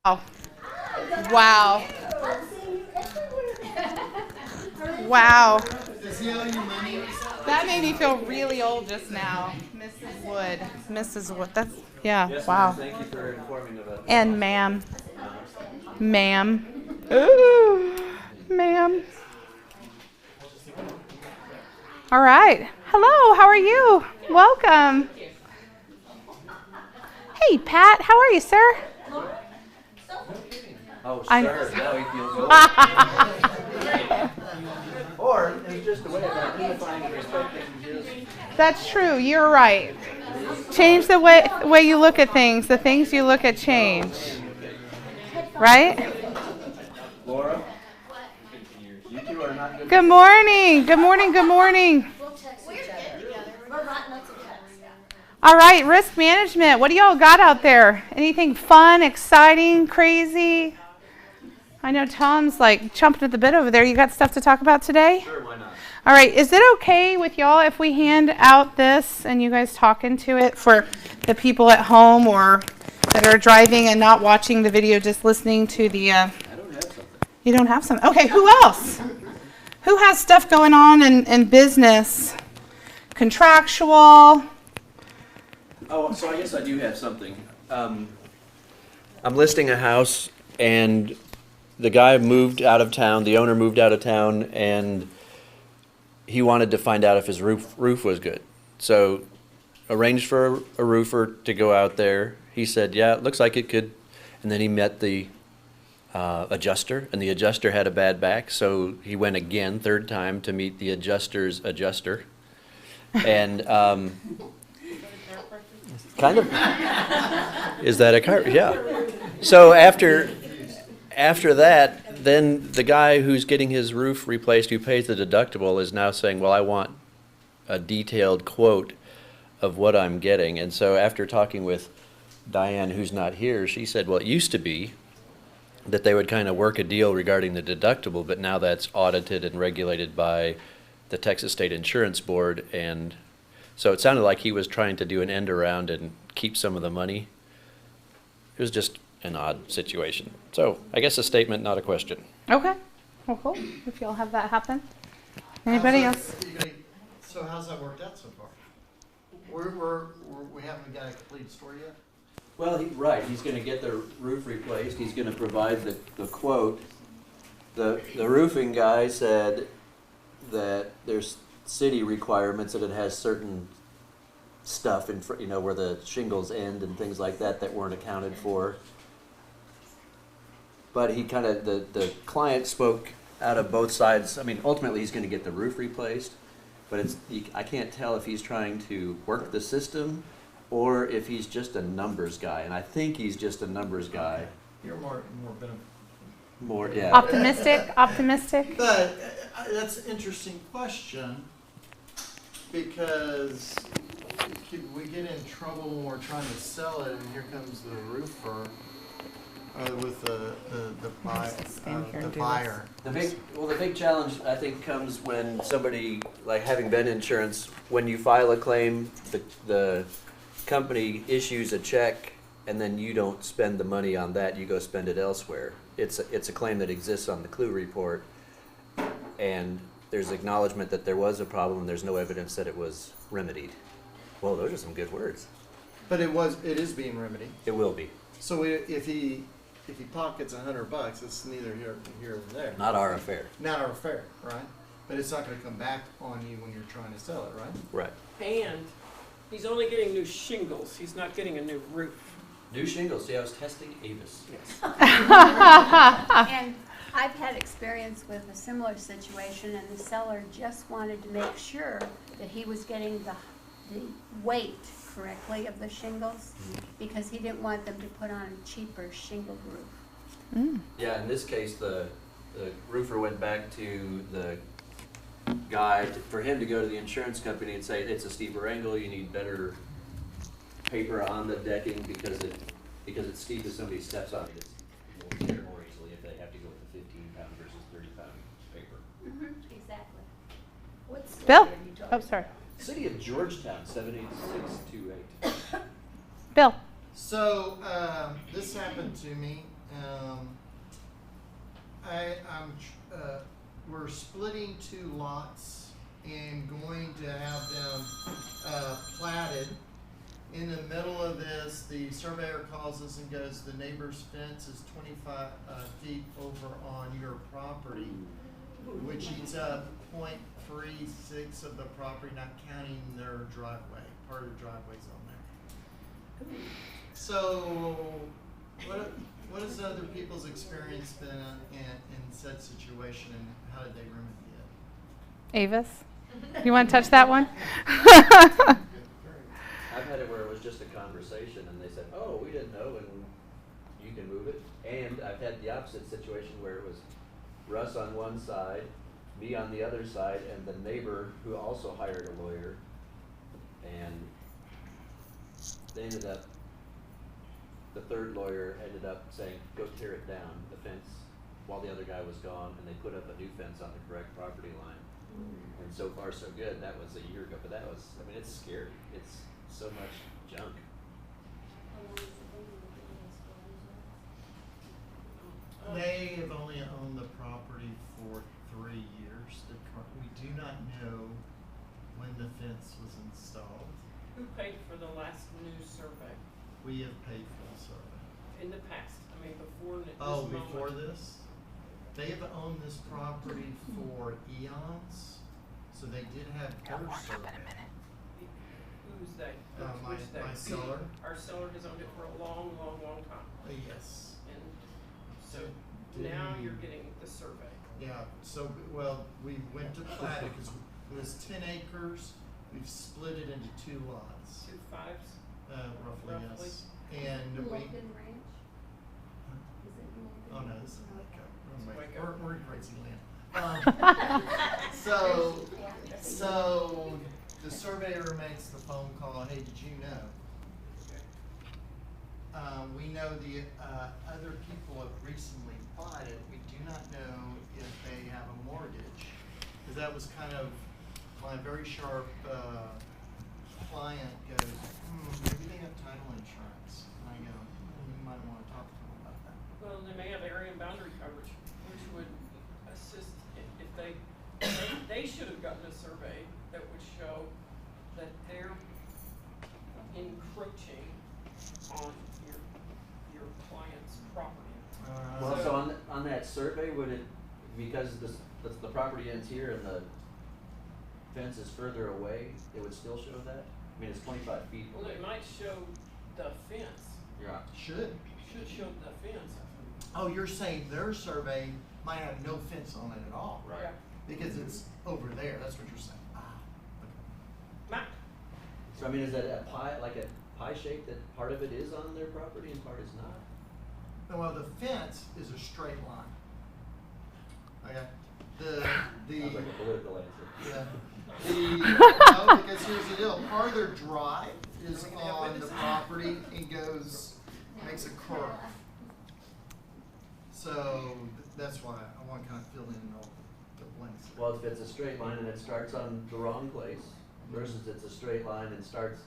Oh, wow. Wow. Does he owe you money? That made me feel really old just now. Mrs. Wood. Mrs. Wood. That's, yeah, Yes, wow. ma'am. Thank you for informing me about that. And ma'am. Ma'am. Ooh, ma'am. All right. Hello, how are you? Welcome. Hey, Pat, how are you, sir? Oh, I'm- sir, now he feels old. Or it's just the way of identifying and respecting his. That's true. You're right. Change the way you look at things. The things you look at change. Right? Laura, you two are not good. Good morning. Good morning. Good morning. We'll text each other. We're writing up some text. All right, risk management. What do y'all got out there? Anything fun, exciting, crazy? I know Tom's like chomping at the bit over there. You got stuff to talk about today? Sure, why not? All right, is it okay with y'all if we hand out this and you guys talk into it for the people at home or that are driving and not watching the video, just listening to the... I don't have something. You don't have some? Okay, who else? Who has stuff going on in business? Contractual? Oh, so I guess I do have something. I'm listing a house, and the guy moved out of town, the owner moved out of town, and he wanted to find out if his roof was good. So arranged for a roofer to go out there. He said, yeah, it looks like it could. And then he met the adjuster, and the adjuster had a bad back, so he went again, third time, to meet the adjuster's adjuster. And kind of, is that a car? Yeah. So after that, then the guy who's getting his roof replaced, who pays the deductible, is now saying, well, I want a detailed quote of what I'm getting. And so after talking with Diane, who's not here, she said, well, it used to be that they would kind of work a deal regarding the deductible, but now that's audited and regulated by the Texas State Insurance Board. And so it sounded like he was trying to do an end around and keep some of the money. It was just an odd situation. So I guess a statement, not a question. Okay. Well, cool. If y'all have that happen. Anybody else? So how's that worked out so far? We haven't got a complete story yet? Well, he's going to get the roof replaced. He's going to provide the quote. The roofing guy said that there's city requirements, that it has certain stuff in where the shingles end and things like that weren't accounted for. But he kind of, the client spoke out of both sides. I mean, ultimately he's going to get the roof replaced, but I can't tell if he's trying to work the system or if he's just a numbers guy. And I think he's just a numbers guy. You're more More, yeah. Optimistic? But that's an interesting question, because could we get in trouble when we're trying to sell it and here comes the roofer with the buyer? The big challenge, I think, comes when somebody, like having been insurance, when you file a claim, the company issues a check, and then you don't spend the money on that, you go spend it elsewhere. It's a claim that exists on the CLUE report, and there's acknowledgement that there was a problem, and there's no evidence that it was remedied. Well, those are some good words. But it is being remedied. It will be. So if he pockets $100, it's neither here nor there. Not our affair. Not our affair, right? But it's not going to come back on you when you're trying to sell it, right? Right. And he's only getting new shingles. He's not getting a new roof. New shingles. See, I was testing Avis. Yes. And I've had experience with a similar situation, and the seller just wanted to make sure that he was getting the weight correctly of the shingles, because he didn't want them to put on a cheaper shingled roof. Yeah, in this case, the roofer went back to the guy for him to go to the insurance company and say, it's a steeper angle, you need better paper on the decking because it's steep. If somebody steps on it, it will tear more easily if they have to go with a 15-pound versus 30-pound paper. Exactly. What's Bill? Oh, sorry. City of Georgetown, 78628. Bill? So this happened to me We're splitting 2 lots and going to have them platted. In the middle of this, the surveyor calls us and goes, the neighbor's fence is 25 feet over on your property, which eats up 0.36 of the property, not counting their driveway. Part of the driveway's on there. So, what has other people's experience been in said situation, and how did they remedy it? Avis, you want to touch that one? I've had it where it was just a conversation and they said, oh, we didn't know and you can move it. And I've had the opposite situation where it was Russ on one side, me on the other side, and the neighbor who also hired a lawyer. And they ended up, the third lawyer ended up saying, go tear it down, the fence, while the other guy was gone, and they put up a new fence on the correct property line. And so far so good. That was a year ago, but that was, I mean, it's scary. It's so much junk. They have only owned the property for 3 years. We do not know when the fence was installed. Who paid for the last new survey We have paid for the survey. in the past? I mean, before this Oh, moment. before this? They have owned this property for eons, so they did have their survey. Who's they? My Who's they? seller? Our seller has owned it for a long, long, long time. Yes. And so Did now he- you're getting the survey. Yeah, so, well, we went to plat it because it was 10 acres. We've split it into 2 lots, 2 fives. roughly, Roughly. yes. And we, Logan Ranch? Is it Logan? oh no, this is Waco. Waco. We're in crazy land. So the surveyor makes the phone call, hey, did you know? We know the other people have recently bought it. We do not know if they have a mortgage. Because that was kind of my very sharp client goes, maybe they have title insurance. And I go, you might want to talk to them about that. Well, they may have area and boundary coverage, which would assist if they should have gotten a survey that would show that they're encroaching on your client's property. Well, so on that survey, would it, because the property ends here and the fence is further away, it would still show that? I mean, it's 25 feet Well, away. it might show the fence, Yeah. Should. should show the fence. Oh, you're saying their survey might have no fence on it at all? Right. Yeah. Because it's over there, that's what you're saying. Matt, So I mean, is that a pie, like a pie shape that part of it is on their property and part is not? Well, the fence is a straight line. Okay, Sounds like a political answer. no, because here's the deal, part of their drive is on the property and makes a curve. So that's why I want to kind of fill in all the blanks. Well, if it's a straight line and it starts on the wrong place versus it's a straight line and starts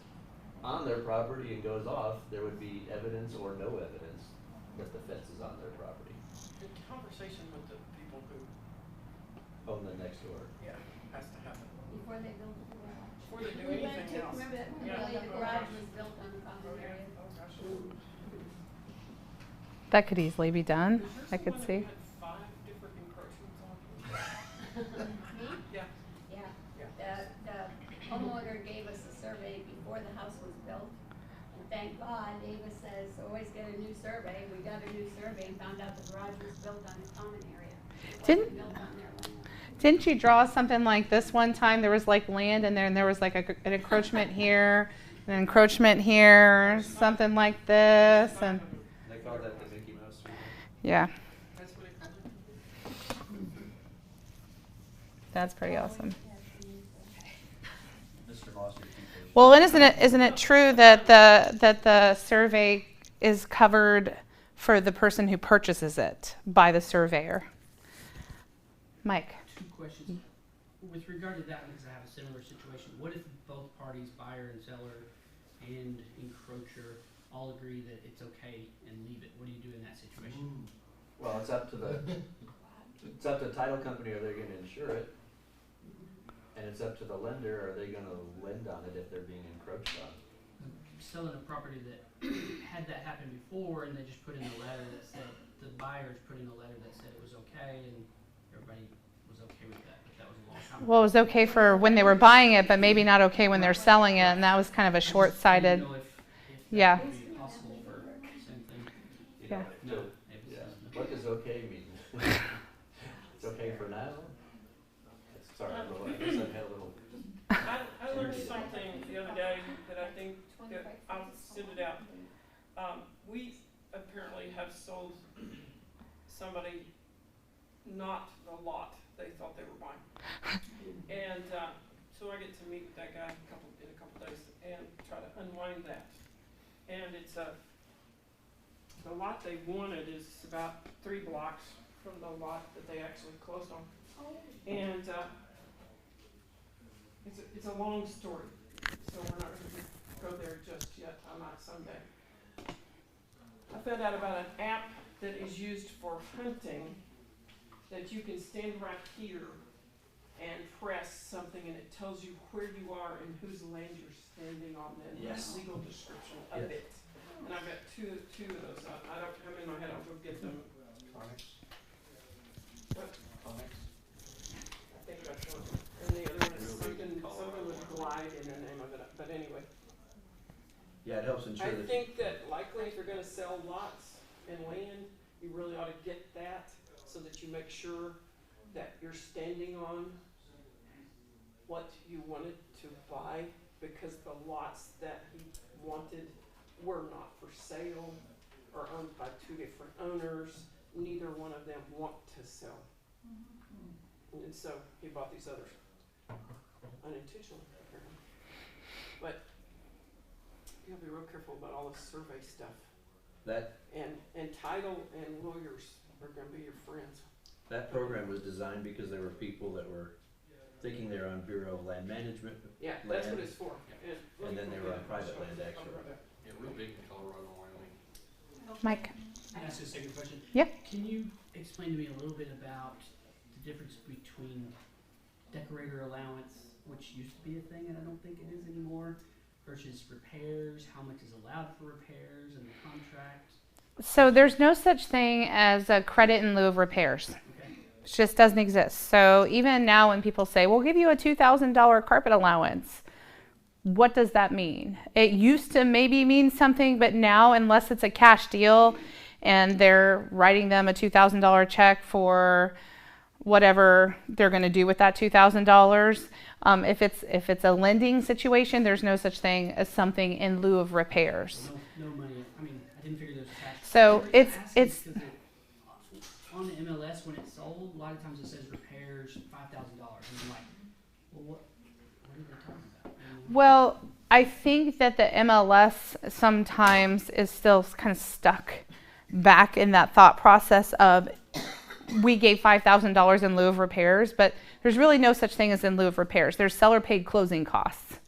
on their property and goes off, there would be evidence or no evidence that the fence is on their property. good conversation with the people who, On the next door. yeah, has to happen. Before they built the garage. Before they do We went anything to- else. Remember that, Yeah. really, the garage was built on the common area. Oh, gosh. That could easily be done. Was yours I the could one that see. had 5 different encroachments on? Me? Yeah. Yeah, the homeowner gave us a survey before the house was built. And thank God, Davis says, always get a new survey. We got a new survey and found out the garage was built on the common area. It Didn't- wasn't built on their land. Didn't you draw something like this one time? There was like land in there and there was like an encroachment here, an encroachment here, something like this, and They call that the Mickey Mouse Street. yeah, That's what it called it. that's pretty awesome. Mr. Moss, your two Well, and isn't it true that the survey is covered for the person who purchases it by the surveyor? Mike. 2 questions. With regard to that, because I have a similar situation, what if both parties, buyer and seller and encroacher, all agree that it's okay and leave it? What do you do in that situation? Well, it's up to the title company, are they gonna insure it? And it's up to the lender, are they gonna lend on it if they're being encroached on? Selling a property that had that happen before, and they just put in a letter that said, the buyers put in a letter that said it was okay, and everybody was okay with that, but that was a long time ago. Well, it was okay for when they were buying it, but maybe not okay when they're selling it, and that was kind of a I short-sighted. didn't know if Yeah. that would be possible for same thing. Yeah. No, it was, Yeah. no. What does okay mean? It's okay for now? Sorry, I guess I've had a little. I learned something the other day that I think that I'll send it out. We apparently have sold somebody not the lot they thought they were buying. And, so I get to meet with that guy in a couple days and try to unwind that. And it's the lot they wanted is about 3 blocks from the lot that they actually closed on. And, it's a long story, so we're not going to go there just yet. I might someday. I found out about an app that is used for hunting that you can stand right here and press something and it tells you where you are and whose land you're standing on and Yes. the legal description of Yes. it. And I've got two of those. I don't have them in my head. I'll go get them. What? I think that's one. And the other one is something with glide in the name of it, but anyway. Yeah, it helps ensure I that. think that likely if you're gonna sell lots and land, you really ought to get that so that you make sure that you're standing on what you wanted to buy, because the lots that he wanted were not for sale or owned by 2 different owners. Neither one of them want to sell. And so he bought these others unintentionally, apparently. But you gotta be real careful about all this survey stuff. And title and lawyers are gonna be your friends. That program was designed because there were people that were thinking they were on Bureau of Land Management. Yeah, that's what Land. it's for. And then they were on private land, actually. Yeah, real big in Colorado, Wyoming. Mike. Can I ask you a second question? Yeah. Can you explain to me a little bit about the difference between decorator allowance, which used to be a thing and I don't think it is anymore, versus repairs, how much is allowed for repairs and the contract? So there's no such thing as a credit in lieu of repairs. Okay. It just doesn't exist. So even now when people say, we'll give you a $2,000 carpet allowance, what does that mean? It used to maybe mean something, but now unless it's a cash deal and they're writing them a $2,000 check for whatever they're going to do with that $2,000, if it's a lending situation, there's no such thing as something in lieu of repairs. No money. I mean, I didn't figure those attached. So The reason I it's ask is 'cause on the MLS when it's sold, a lot of times it says repairs $5,000, and I'm like, well, what are they talking about? Well, I think that the MLS sometimes is still kind of stuck back in that thought process of we gave $5,000 in lieu of repairs, but there's really no such thing as in lieu of repairs. There's seller paid closing costs,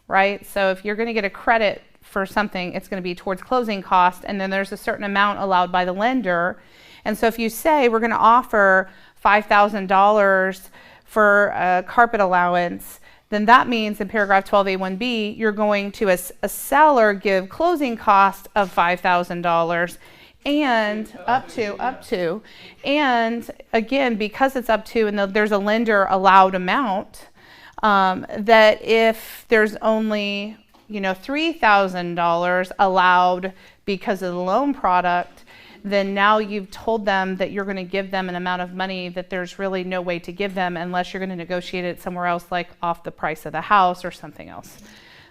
right? So if you're going to get a credit for something, it's going to be towards closing cost, and then there's a certain amount allowed by the lender. And so if you say we're going to offer $5,000 for a carpet allowance, then that means in paragraph 12A1B, you're going to, as a seller, give closing cost of $5,000 and up to, and again, because it's up to, and there's a lender allowed amount, that if there's only, $3,000 allowed because of the loan product, then now you've told them that you're going to give them an amount of money that there's really no way to give them unless you're going to negotiate it somewhere else, like off the price of the house or something else.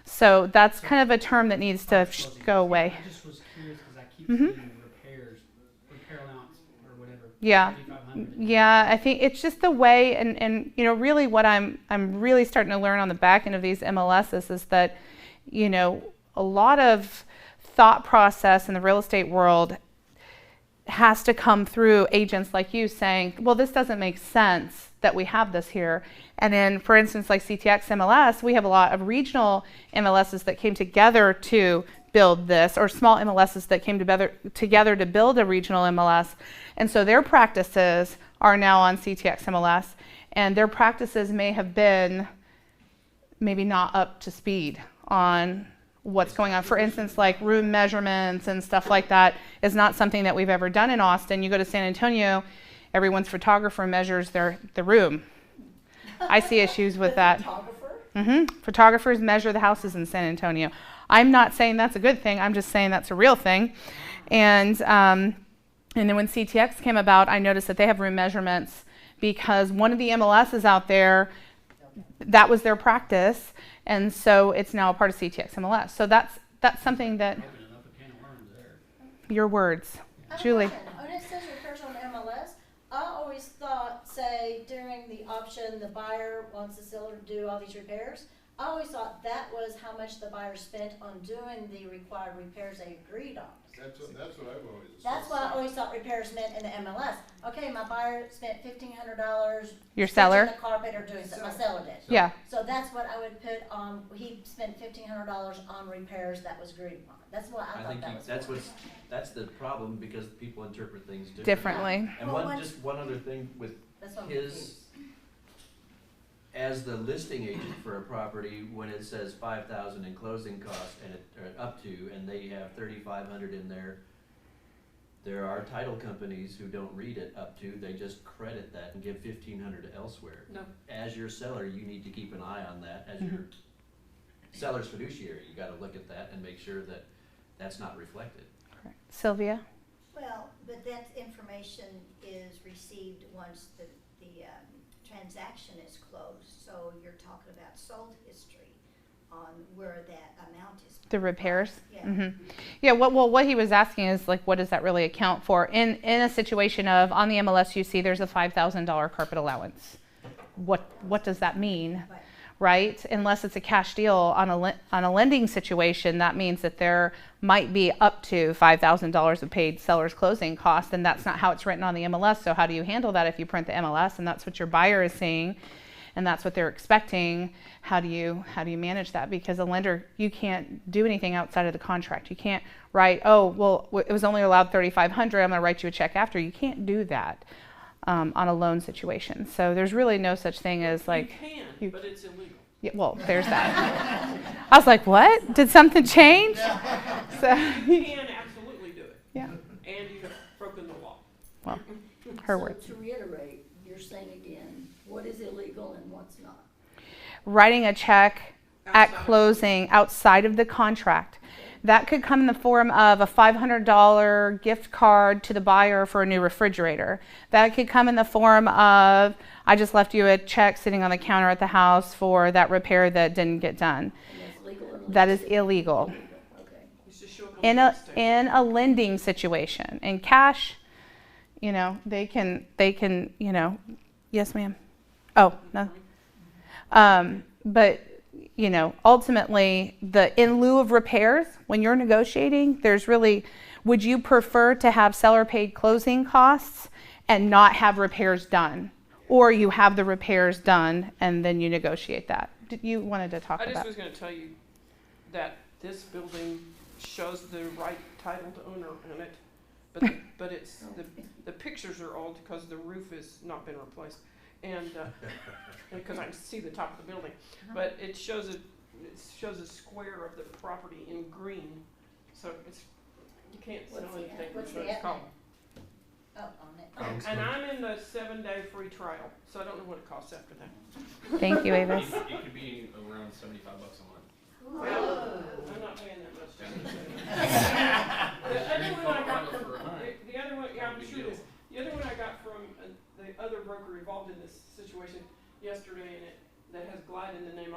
So that's kind of a term that needs to go away. I just was curious because I keep seeing repair allowance or whatever. Yeah. $3,500. Yeah, I think it's just the way, and really what I'm really starting to learn on the back end of these MLSs is that, a lot of thought process in the real estate world has to come through agents like you saying, well, this doesn't make sense that we have this here. And then, for instance, like CTX MLS, we have a lot of regional MLSs that came together to build this, or small MLSs that came together to build a regional MLS. And so their practices are now on CTX MLS, and their practices may have been maybe not up to speed on what's going on. For instance, like room measurements and stuff like that is not something that we've ever done in Austin. You go to San Antonio, everyone's photographer measures the room. I see issues with that. Photographers measure the houses in San Antonio. I'm not saying that's a good thing. I'm just saying that's a real thing. And then when CTX came about, I noticed that they have room measurements because one of the MLSs out there, that was their practice, and so it's now a part of CTX MLS. So that's something that. Opening up a can of worms there. Your words, Julie. When it says repairs on MLS, I always thought, say, during the option, the buyer wants the seller to do all these repairs. I always thought that was how much the buyer spent on doing the required repairs they agreed on. That's what I've always assumed. That's what I always thought repairs meant in the MLS. Okay, my buyer spent $1,500. Your seller? Stitching the carpet or doing something. My seller did. Yeah. So that's what I would put on. He spent $1,500 on repairs that was agreed upon. That's what I thought that was. that's the problem, because people interpret things Differently. And Well, one other thing with That's what I'm his, confused. as the listing agent for a property, when it says 5,000 in closing costs and or up to, and they have 3,500 in there, there are title companies who don't read it up to, they just credit that and give 1,500 elsewhere. No. As your seller, you need to keep an eye on that. As your seller's fiduciary, you gotta look at that and make sure that that's not reflected. Sylvia? Well, but that information is received once the transaction is closed, so you're talking about sold history on where that amount is. The repairs? Yeah. Yeah, what he was asking is, like, what does that really account for? In a situation of, on the MLS you see there's a $5,000 carpet allowance. What does that mean? Right? Unless it's a cash deal on a lending situation, that means that there might be up to $5,000 of paid seller's closing costs, and that's not how it's written on the MLS. So how do you handle that if you print the MLS and that's what your buyer is seeing and that's what they're expecting? How do you manage that? Because a lender, you can't do anything outside of the contract. You can't write, oh, well, it was only allowed $3,500, I'm going to write you a check after. You can't do that. On a loan situation. So there's really no such thing as, like, You can, but it's illegal. Yeah, well, there's that. I was like, what? Did something change? So You can absolutely do it. yeah. And you have broken the law. Well, her So words. to reiterate, you're saying again, what is illegal and what's not? Writing a check at Outside. closing outside of the contract. That could come in the form of a $500 gift card to the buyer for a new refrigerator. That could come in the form of, I just left you a check sitting on the counter at the house for that repair that didn't get done. And that's legal or That is illegal. Okay. You should show up on In the a next day. in a lending situation. In cash, they can, yes ma'am. Oh, no. But ultimately, in lieu of repairs, when you're negotiating, there's really, would you prefer to have seller paid closing costs and not have repairs done? Or you have the repairs done and then you negotiate that? You wanted to talk I just about? was gonna tell you that this building shows the right title to owner in it, but it's, the pictures are old because the roof has not been replaced. And, because I can see the top of the building, but it shows a square of the property in green, so you can't sell anything, What's that's what the it's called. Oh, on it. And I'm in the 7-day free trial, so I don't know what it costs after that. Thank you, Avis. It could be around $75 a month. Well, I'm not paying that much. The other one I got from, the other one, yeah, I'm sure it is. The other one I got from the other broker involved in this situation yesterday, and that has Glide in the name.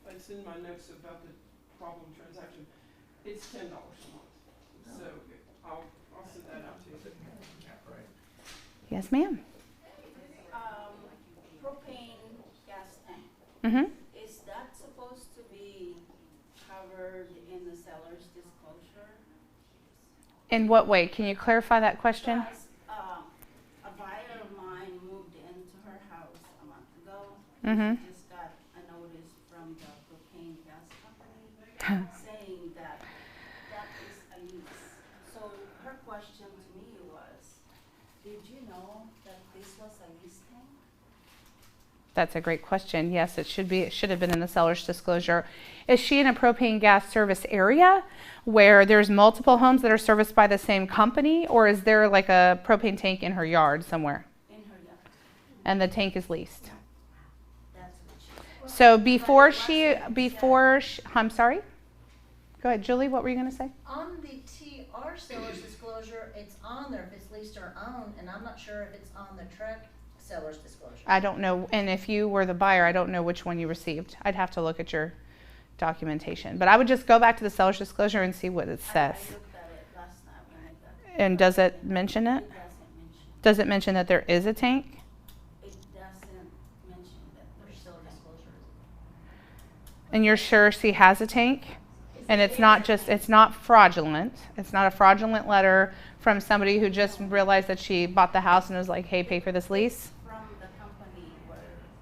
It's in my notes about the problem transaction. It's $10 a month. So I'll send that out to you. Yes, ma'am. Propane gas tank, Mm-hmm. is that supposed to be covered in the seller's disclosure? In what way? Can you clarify that question? Because, a buyer of mine moved into her house a month ago. Mm-hmm. She just got a notice from the propane gas company saying that that a lease. So her question to me was, did you know that this was a lease tank? That's a great question. Yes, it should be. It should have been in the seller's disclosure. Is she in a propane gas service area where there's multiple homes that are serviced by the same company, or is there like a propane tank in her yard somewhere? In her yard. And the tank is leased. That's what she. So I'm sorry. Go ahead, Julie. What were you going to say? On the TR seller's disclosure, it's on there if it's leased or owned, and I'm not sure if it's on the truck seller's disclosure. I don't know. And if you were the buyer, I don't know which one you received. I'd have to look at your documentation. But I would just go back to the seller's disclosure and see what it says. I looked at it last night when I got it. And does it mention it? It doesn't mention. Does it mention that there is a tank? It doesn't mention that there's still a disclosure. And you're sure she has a tank? And it's not fraudulent. It's not a fraudulent letter from somebody who just realized that she bought the house and was like, hey, pay for this lease? From the company where.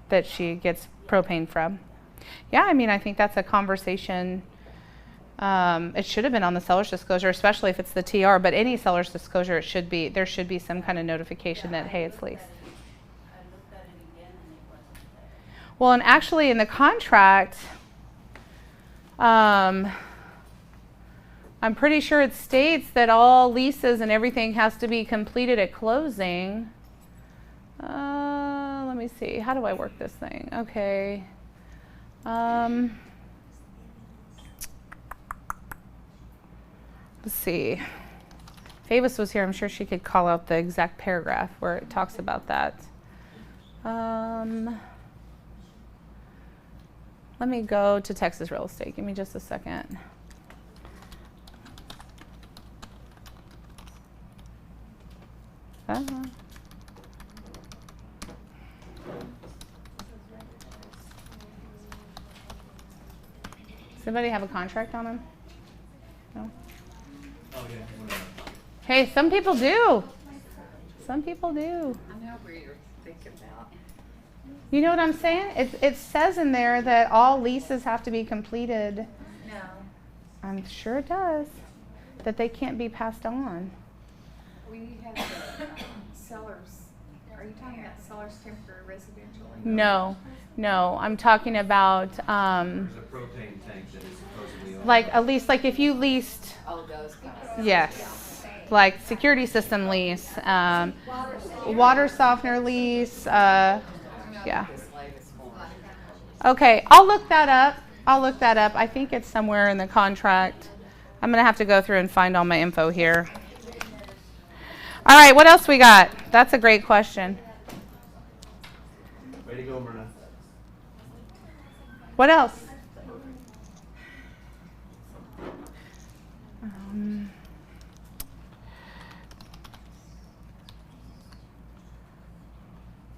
That she gets propane from. Yeah, I mean, I think that's a conversation. It should have been on the seller's disclosure, especially if it's the TR, but any seller's disclosure, there should be some kind of notification that, hey, it's leased. I looked at it again and it wasn't there. Well, and actually in the contract, I'm pretty sure it states that all leases and everything has to be completed at closing. Let me see. How do I work this thing? Okay. Let's see. If Avis was here, I'm sure she could call out the exact paragraph where it talks about that. Let me go to Texas Real Estate. Give me just a second. Does anybody have a contract on them? No? Oh, yeah. Hey, some people do. Some people do. I know where you're thinking about. You know what I'm saying? It says in there that all leases have to be completed. No. I'm sure it does. That they can't be passed on. We have the sellers. Are you talking about sellers temporary residential? No. I'm talking about There's a propane tank that is supposedly on. like at least like if you leased, Oh, those guys. yes, like security system lease, water softener lease, yeah. This latest one. Okay, I'll look that up. I think it's somewhere in the contract. I'm gonna have to go through and find all my info here. All right, what else we got? That's a great question. Way to go, Myrna. What else?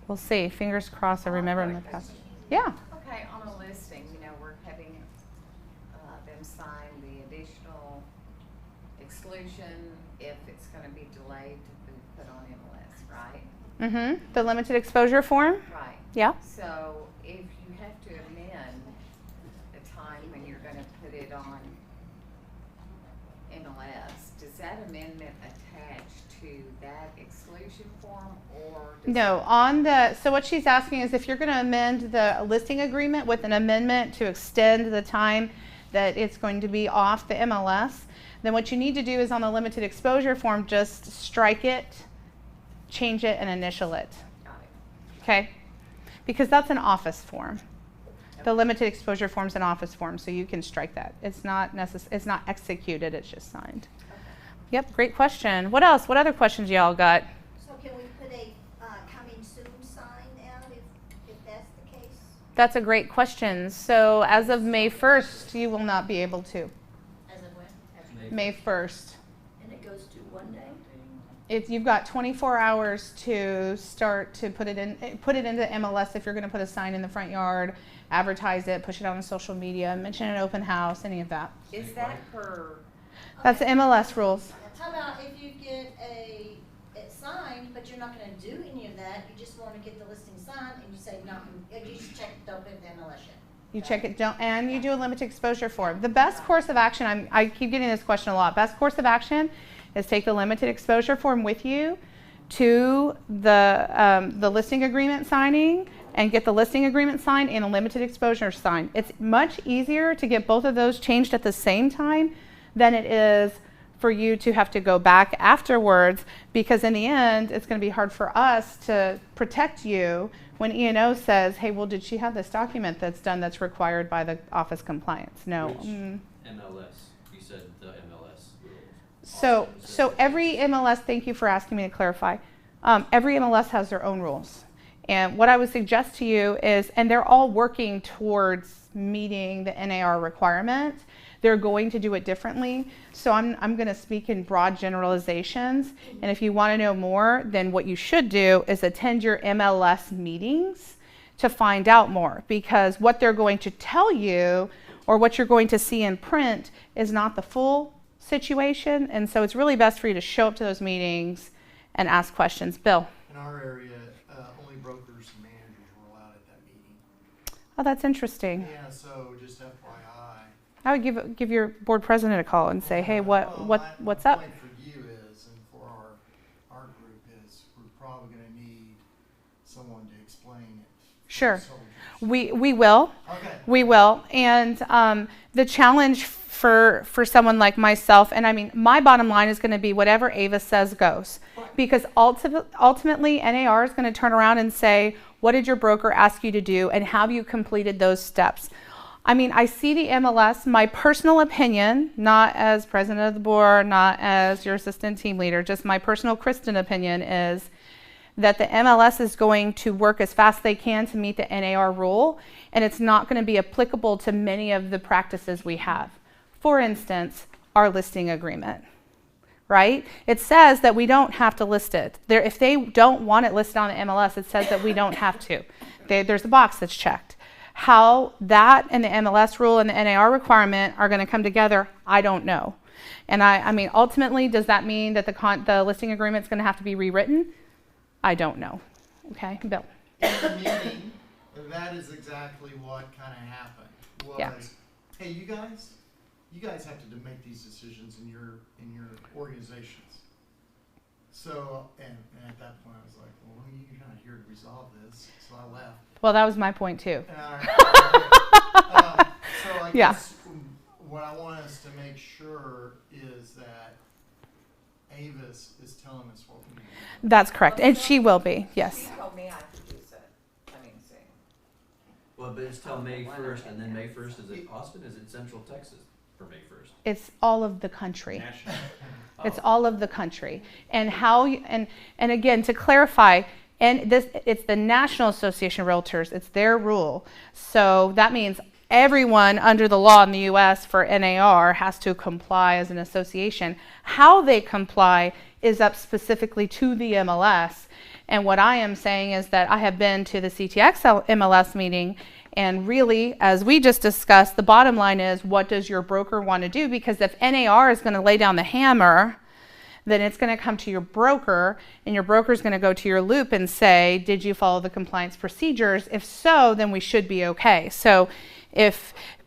We'll see. Fingers crossed. I remember in the past. Yeah. Okay, on a listing, we're having them sign the additional exclusion if it's going to be delayed to be put on MLS, right? The limited exposure form. Right. Yeah. So if you have to amend the time when you're going to put it on MLS, does that amendment attach to that exclusion form or? No, so what she's asking is if you're going to amend the listing agreement with an amendment to extend the time that it's going to be off the MLS, then what you need to do is on the limited exposure form, just strike it, change it, and initial it. Got it. Okay? Because that's an office form. The limited exposure form is an office form, so you can strike that. It's not it's not executed, it's just signed. Yep, great question. What else? What other questions y'all got? So can we put a coming soon sign out if that's the case? That's a great question. So as of May 1st, you will not be able to. As of when? May 1st. And it goes to one day? You've got 24 hours to start to put it into MLS if you're going to put a sign in the front yard, advertise it, push it out on social media, mention an open house, any of that. Is that per? That's the MLS rules. How about if you get it signed, but you're not gonna do any of that, you just wanna get the listing signed, and you say, no, you just check, don't put it in MLS yet? You check it, and you do a limited exposure form. The best course of action, I keep getting this question a lot. Best course of action is take the limited exposure form with you to the listing agreement signing and get the listing agreement signed and a limited exposure signed. It's much easier to get both of those changed at the same time than it is for you to have to go back afterwards, because in the end, it's going to be hard for us to protect you when E&O says, hey, well, did she have this document that's done that's required by the office compliance? No. Which MLS? You said the MLS rules. So every MLS, thank you for asking me to clarify, every MLS has their own rules. And what I would suggest to you is, and they're all working towards meeting the NAR requirement, they're going to do it differently. So I'm going to speak in broad generalizations. And if you want to know more, then what you should do is attend your MLS meetings to find out more, because what they're going to tell you or what you're going to see in print is not the full situation. And so it's really best for you to show up to those meetings and ask questions. Bill? In our area, only brokers and managers were allowed at that meeting. Oh, that's interesting. Yeah, so just FYI. I would give your board president a call and say, hey, what's up? My point for you is, and for our group is, we're probably going to need someone to explain it. Sure. We will. Okay. We will. And the challenge for someone like myself, and I mean, my bottom line is going to be whatever Ava says goes. Because ultimately, NAR is going to turn around and say, what did your broker ask you to do, and have you completed those steps? I mean, I see the MLS, my personal opinion, not as president of the board, not as your assistant team leader, just my personal Kristen opinion is that the MLS is going to work as fast as they can to meet the NAR rule, and it's not going to be applicable to many of the practices we have. For instance, our listing agreement, right? It says that we don't have to list it. If they don't want it listed on the MLS, it says that we don't have to. There's a box that's checked. How that and the MLS rule and the NAR requirement are going to come together, I don't know. And I mean, ultimately, does that mean that the listing agreement is going to have to be rewritten? I don't know. Okay, Bill. In the meeting, that is exactly what kind of happened. Was, hey, you guys have to make these decisions in your organizations. So, and at that point, I was like, well, you're not here to resolve this, so I left. Well, that was my point too. So I guess what I want us to make sure is that Avis is telling us what we need. That's correct, and she will be, yes. She told me I could use it. I mean, see. Well, but it's till May 1st, and then May 1st, is it Austin? Is it Central Texas for May 1st? It's all of the country. It's all of the country. And how, and again, to clarify, and it's the National Association of Realtors, it's their rule. So that means everyone under the law in the US for NAR has to comply as an association. How they comply is up specifically to the MLS. And what I am saying is that I have been to the CTX MLS meeting, and really, as we just discussed, the bottom line is, what does your broker want to do? Because if NAR is going to lay down the hammer, then it's going to come to your broker, and your broker is going to go to your loop and say, did you follow the compliance procedures? If so, then we should be okay. So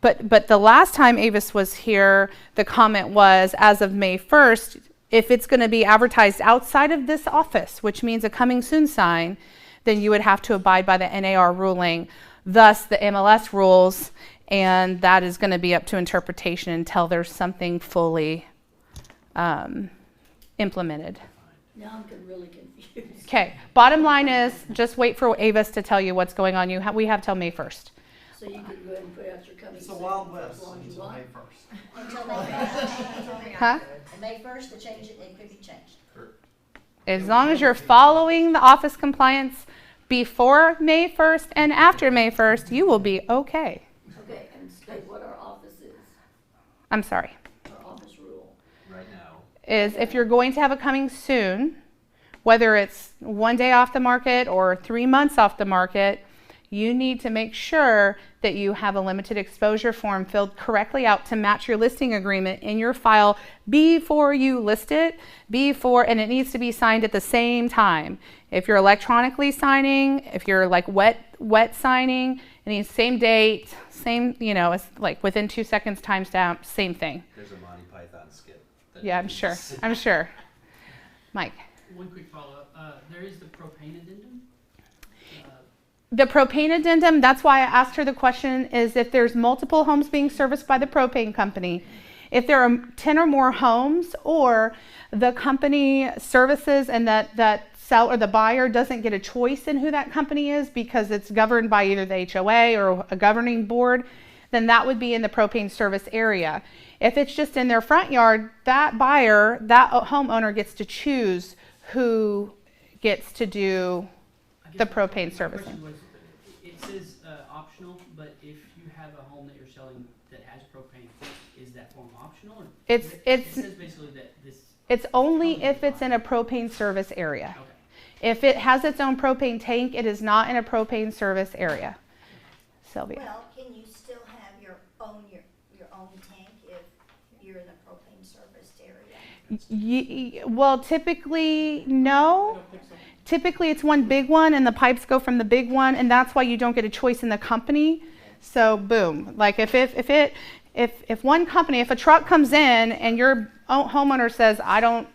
but the last time Avis was here, the comment was, as of May 1st, if it's going to be advertised outside of this office, which means a coming soon sign, then you would have to abide by the NAR ruling, thus the MLS rules, and that is going to be up to interpretation until there's something fully implemented. Now I'm really confused. Okay, bottom line is, just wait for Avis to tell you what's going on. We have till May 1st. So you could go ahead and put out your coming It's the soon Wild as West long as you until want. May 1st. Until May 1st. Huh? And May 1st, to change it, it could be changed. As long as you're following the office compliance before May 1st and after May 1st, you will be okay. Okay, and state what our office is, I'm sorry. our office rule. Right now. Is if you're going to have a coming soon, whether it's 1 day off the market or 3 months off the market, you need to make sure that you have a limited exposure form filled correctly out to match your listing agreement in your file before you list it, and it needs to be signed at the same time. If you're electronically signing, if you're like wet signing, it needs same date, same, it's like within 2 seconds timestamp, same thing. There's a Monty Python skit. Yeah, I'm sure. Mike. One quick follow-up. There is the propane addendum. The propane addendum, that's why I asked her the question, is if there's multiple homes being serviced by the propane company, if there are 10 or more homes, or the company services and that seller or the buyer doesn't get a choice in who that company is because it's governed by either the HOA or a governing board, then that would be in the propane service area. If it's just in their front yard, that buyer, that homeowner gets to choose who gets to do the propane servicing. It says optional, but if you have a home that you're selling that has propane, is that form optional? Or it says basically that this. It's only if it's in a propane service area. Okay. If it has its own propane tank, it is not in a propane service area. Sylvia. Well, can you still have your own tank if you're in a propane serviced area? Well, typically, no. Typically, it's one big one, and the pipes go from the big one, and that's why you don't get a choice in the company. So, boom. Like if one company, if a truck comes in and your homeowner says, I don't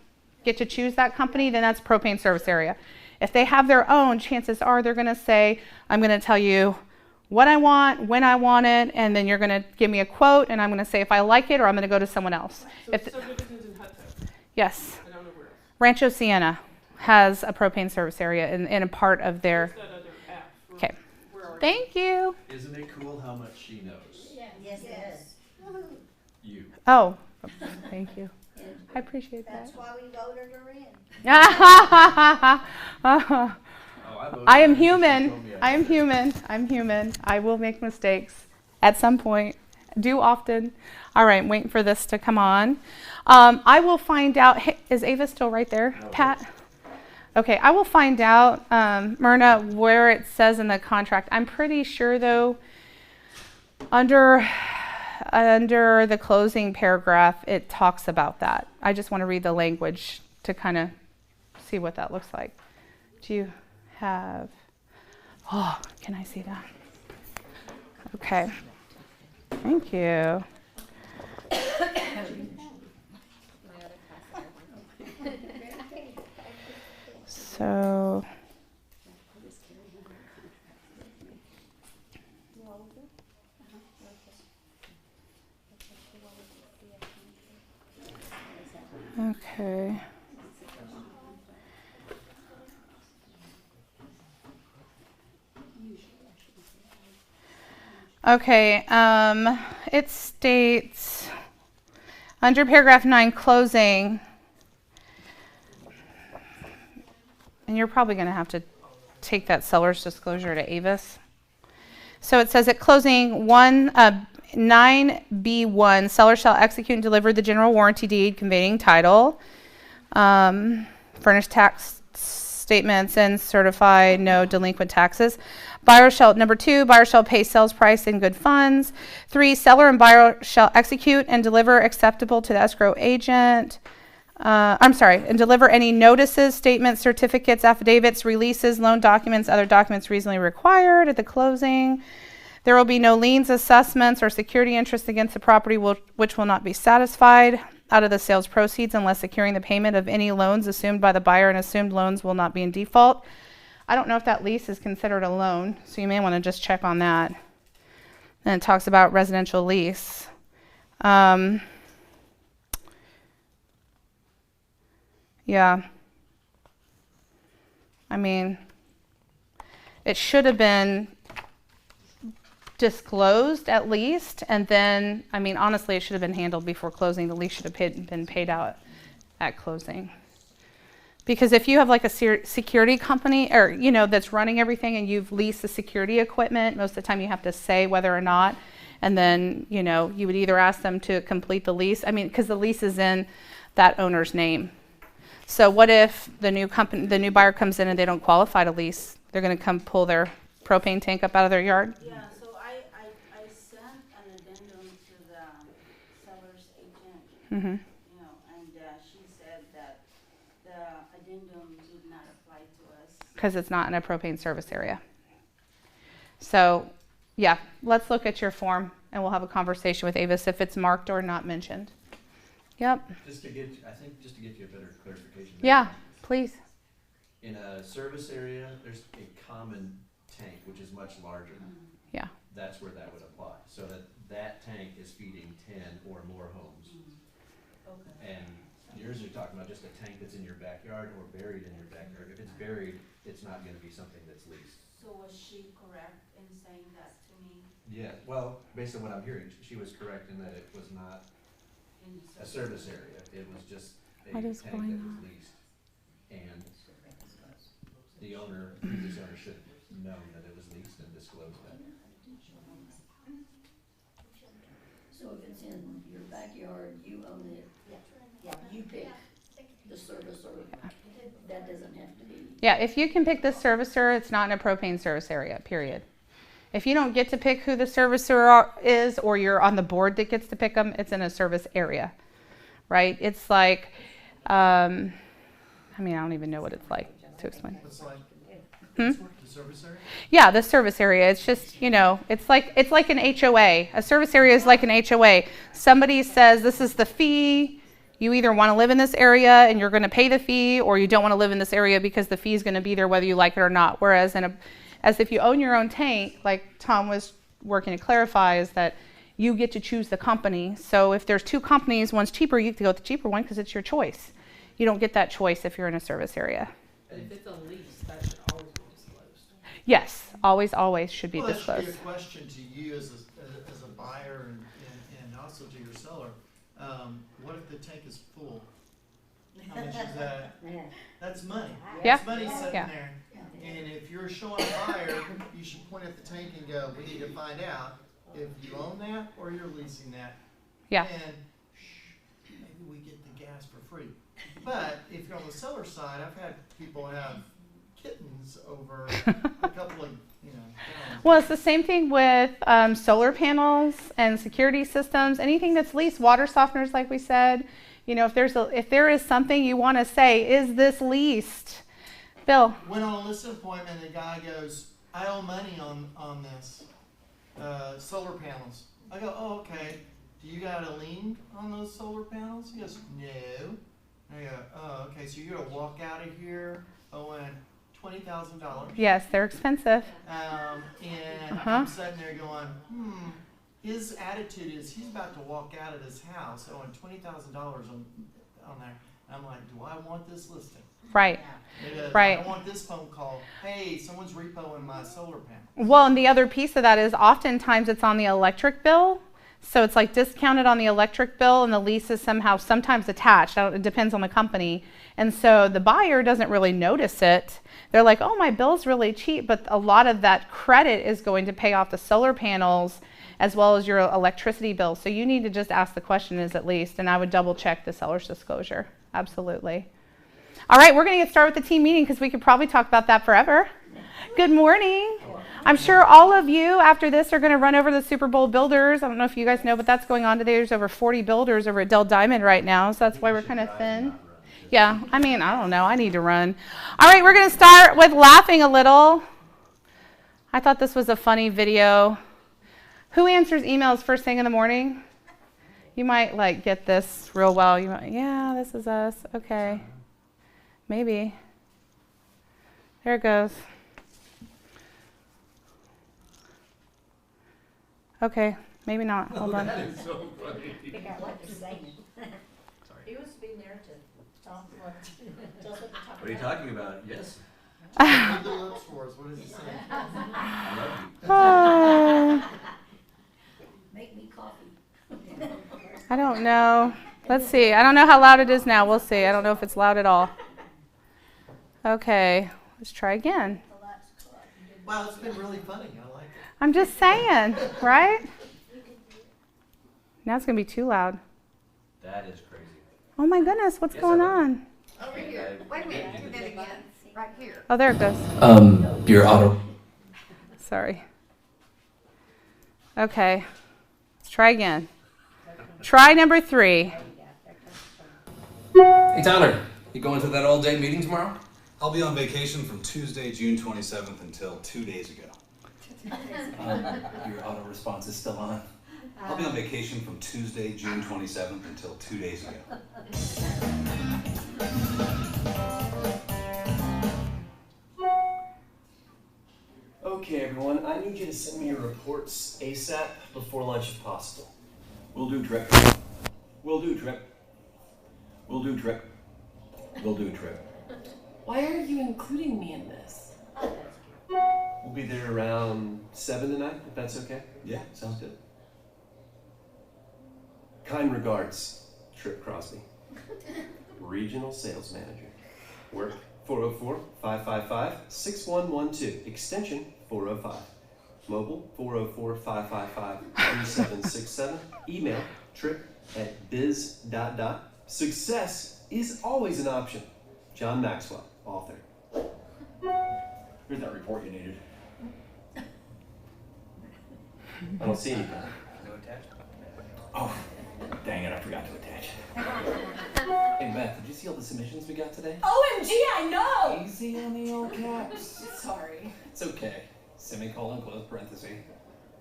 get to choose that company, then that's propane service area. If they have their own, chances are they're going to say, I'm going to tell you what I want, when I want it, and then you're going to give me a quote, and I'm going to say if I like it or I'm going to go to someone else. So Subdivisions in Hutto. Yes. I don't know where else. Rancho Siena has a propane service area in a part of their. Where's that other app? Okay. Where are Thank you. Isn't it cool how much she knows? Yes, it is. You. Oh, thank you. I appreciate that. That's why we voted her in. I am human. I am human. I'm human. I will make mistakes at some point. Do often. All right, I'm waiting for this to come on. I will find out. Hey, is Ava still right there, No, Pat? Okay, I will find out, Myrna, where it says in the contract. I'm pretty sure, though, under the closing paragraph, it talks about that. I just want to read the language to kind of see what that looks like. Do you have? Oh, can I see that? Okay. Thank you. So. Okay. Okay, it states under paragraph 9 closing, and you're probably going to have to take that seller's disclosure to Avis. So it says at closing 9B1, seller shall execute and deliver the general warranty deed conveying title, furnish tax statements, and certify no delinquent taxes. Number 2, buyer shall pay sales price in good funds. 3, seller and buyer shall execute and deliver acceptable to the escrow agent. And deliver any notices, statements, certificates, affidavits, releases, loan documents, other documents reasonably required at the closing. There will be no liens, assessments, or security interest against the property which will not be satisfied out of the sales proceeds unless securing the payment of any loans assumed by the buyer, and assumed loans will not be in default. I don't know if that lease is considered a loan, so you may want to just check on that. And it talks about residential lease. Yeah. I mean, it should have been disclosed at least, and then, I mean, honestly, it should have been handled before closing. The lease should have been paid out at closing. Because if you have like a security company or, that's running everything and you've leased the security equipment, most of the time you have to say whether or not, and then, you would either ask them to complete the lease. I mean, because the lease is in that owner's name. So what if the new buyer comes in and they don't qualify to lease? They're going to come pull their propane tank up out of their yard? Yeah, so I sent an addendum to the seller's agent, Mm-hmm. you know, and she said that the addendum did not apply to us. Because it's not in a propane service area. So, yeah, let's look at your form and we'll have a conversation with Avis if it's marked or not mentioned. Yep. Just to get, I think, just to get you a better clarification. Yeah, please. In a service area, there's a common tank, which is much larger. Yeah. That's where that would apply. So that tank is feeding 10 or more homes. Okay. And yours, you're talking about just a tank that's in your backyard or buried in your backyard. If it's buried, it's not gonna be something that's leased. So was she correct in saying that to me Yeah, well, based on what I'm hearing, she was correct in that it was not in a the service area. It was just a What tank is that going was on? leased. And the owner, previous owner should have known that it was leased and disclosed that. So if it's in your backyard, you own it, you pick the service, or that doesn't have to be. Yeah, if you can pick the servicer, it's not in a propane service area, period. If you don't get to pick who the servicer is, or you're on the board that gets to pick them, it's in a service area, right? It's like, I mean, I don't even know what it's like to explain. It's like, Hmm? the service area? Yeah, the service area. It's just, you know, it's like an HOA. A service area is like an HOA. Somebody says this is the fee. You either want to live in this area and you're going to pay the fee, or you don't want to live in this area because the fee is going to be there whether you like it or not. Whereas as if you own your own tank, like Tom was working to clarify, is that you get to choose the company. So if there's two companies, one's cheaper, you get to go with the cheaper one because it's your choice. You don't get that choice if you're in a service area. But if it's a lease, that should always be disclosed. Yes, always should be Well, that disclosed. should be a question to you as a buyer and also to your seller. What if the tank is full? How much is that? That's money. Yeah. That's money sitting Yeah. there. And if you're showing a buyer, you should point at the tank and go, we need to find out if you own that or you're leasing that. Yeah. And maybe we get the gas for free. But if you're on the seller side, I've had people have kittens over a couple of, gallons. Well, it's the same thing with solar panels and security systems. Anything that's leased, water softeners, like we said. You know, if there is something you want to say, is this leased? Bill. Went on a listing appointment, and the guy goes, I owe money on this, solar panels. I go, oh, okay. Do you got a lien on those solar panels? He goes, no. I go, oh, okay, so you're going to walk out of here owing $20,000. Yes, they're expensive. And I'm sitting there going, his attitude is he's about to walk out of his house owing $20,000 on there. And I'm like, do I want this listing? Right. Because Right. I don't want this phone call. Hey, someone's repoing my solar panel. Well, and the other piece of that is oftentimes it's on the electric bill. So it's like discounted on the electric bill, and the lease is sometimes attached. It depends on the company. And so the buyer doesn't really notice it. They're like, oh, my bill's really cheap. But a lot of that credit is going to pay off the solar panels as well as your electricity bill. So you need to just ask the question, is it leased? And I would double check the seller's disclosure. Absolutely. All right, we're going to get started with the team meeting because we could probably talk about that forever. Good morning. I'm sure all of you after this are going to run over the Super Bowl builders. I don't know if you guys know, but that's going on today. There's over 40 builders over at Dell Diamond right now, so that's why we're kind of thin. Yeah, I mean, I don't know. I need to run. All right, we're going to start with laughing a little. I thought this was a funny video. Who answers emails first thing in the morning? You might like get this real well. You might, yeah, this is us. Okay. Maybe. There it goes. Okay, maybe not. Hold on. That is so funny. Figure out what to say. He was to be narrative. Tom, what? Tell us what to talk What are you about. talking about? Yes. Read the lips for us. What does he say? I love you. Make me coffee. I don't know. Let's see. I don't know how loud it is now. We'll see. I don't know if it's loud at all. Okay, let's try again. Wow, it's been really funny. I like it. I'm just saying, right? Now it's going to be too loud. That is crazy. Oh my goodness, what's Yes, going I love on? Over here. Wait a minute, do that again. Right here. Oh, there it goes. Your auto. Sorry. Okay. Let's try again. Try number 3. Hey, Tyler, you going to that all-day meeting tomorrow? I'll be on vacation from Tuesday, June 27th until 2 days ago. Your auto response is still on. I'll be on vacation from Tuesday, June 27th until 2 days ago. Okay, everyone, I need you to send me your reports ASAP before lunch if possible. Will do, Trip. Will do, Trip. Will do, Trip. Will do, Trip. Why are you including me in this? We'll be there around 7 tonight, if that's okay. Yeah, sounds good. Kind regards, Trip Crosby, Regional Sales Manager. Work 404-555-6112, extension 405. Mobile 404-555-3767. Email trip@biz. Success is always an option. John Maxwell, author. Here's that report you needed. I don't see anything. No attachment. Oh, dang it, I forgot to attach. Hey, Beth, did you see all the submissions we got today? OMG, I know! Easy on the old caps. Sorry. It's okay. Semicolon, close parenthesis.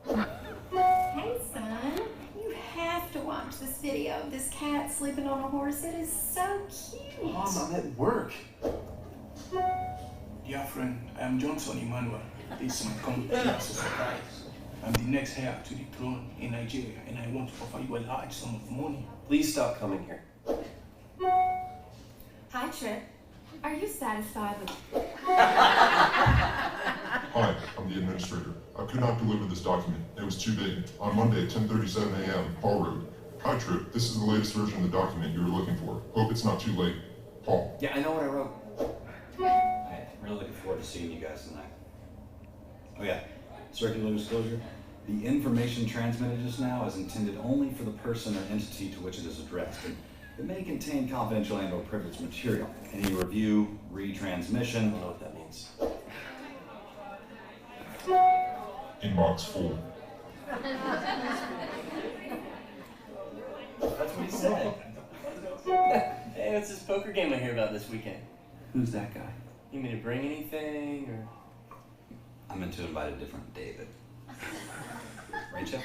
Hey, son, you have to watch this video of this cat sleeping on a horse. It is so cute. Mom, I'm at work. Dear friend, I am Johnson Emmanuel. This might come as a surprise. I'm the next heir to the throne in Nigeria, and I want to offer you a large sum of money. Please stop coming here. Hi, Trip. Are you satisfied with... Hi, I'm the administrator. I could not deliver this document. It was too big. On Monday at 10:37 a.m., Paul wrote, "Hi, Trip. This is the latest version of the document you were looking for. Hope it's not too late. Paul." Yeah, I know what I wrote. I'm really looking forward to seeing you guys tonight. Oh yeah, circular disclosure. The information transmitted just now is intended only for the person or entity to which it is addressed, and it may contain confidential and/or privileged material. Any review, retransmission. I don't know what that means. Inbox full. That's what he said. Hey, what's this poker game I hear about this weekend? Who's that guy? You mean to bring anything, or? I meant to invite a different David. Rachel?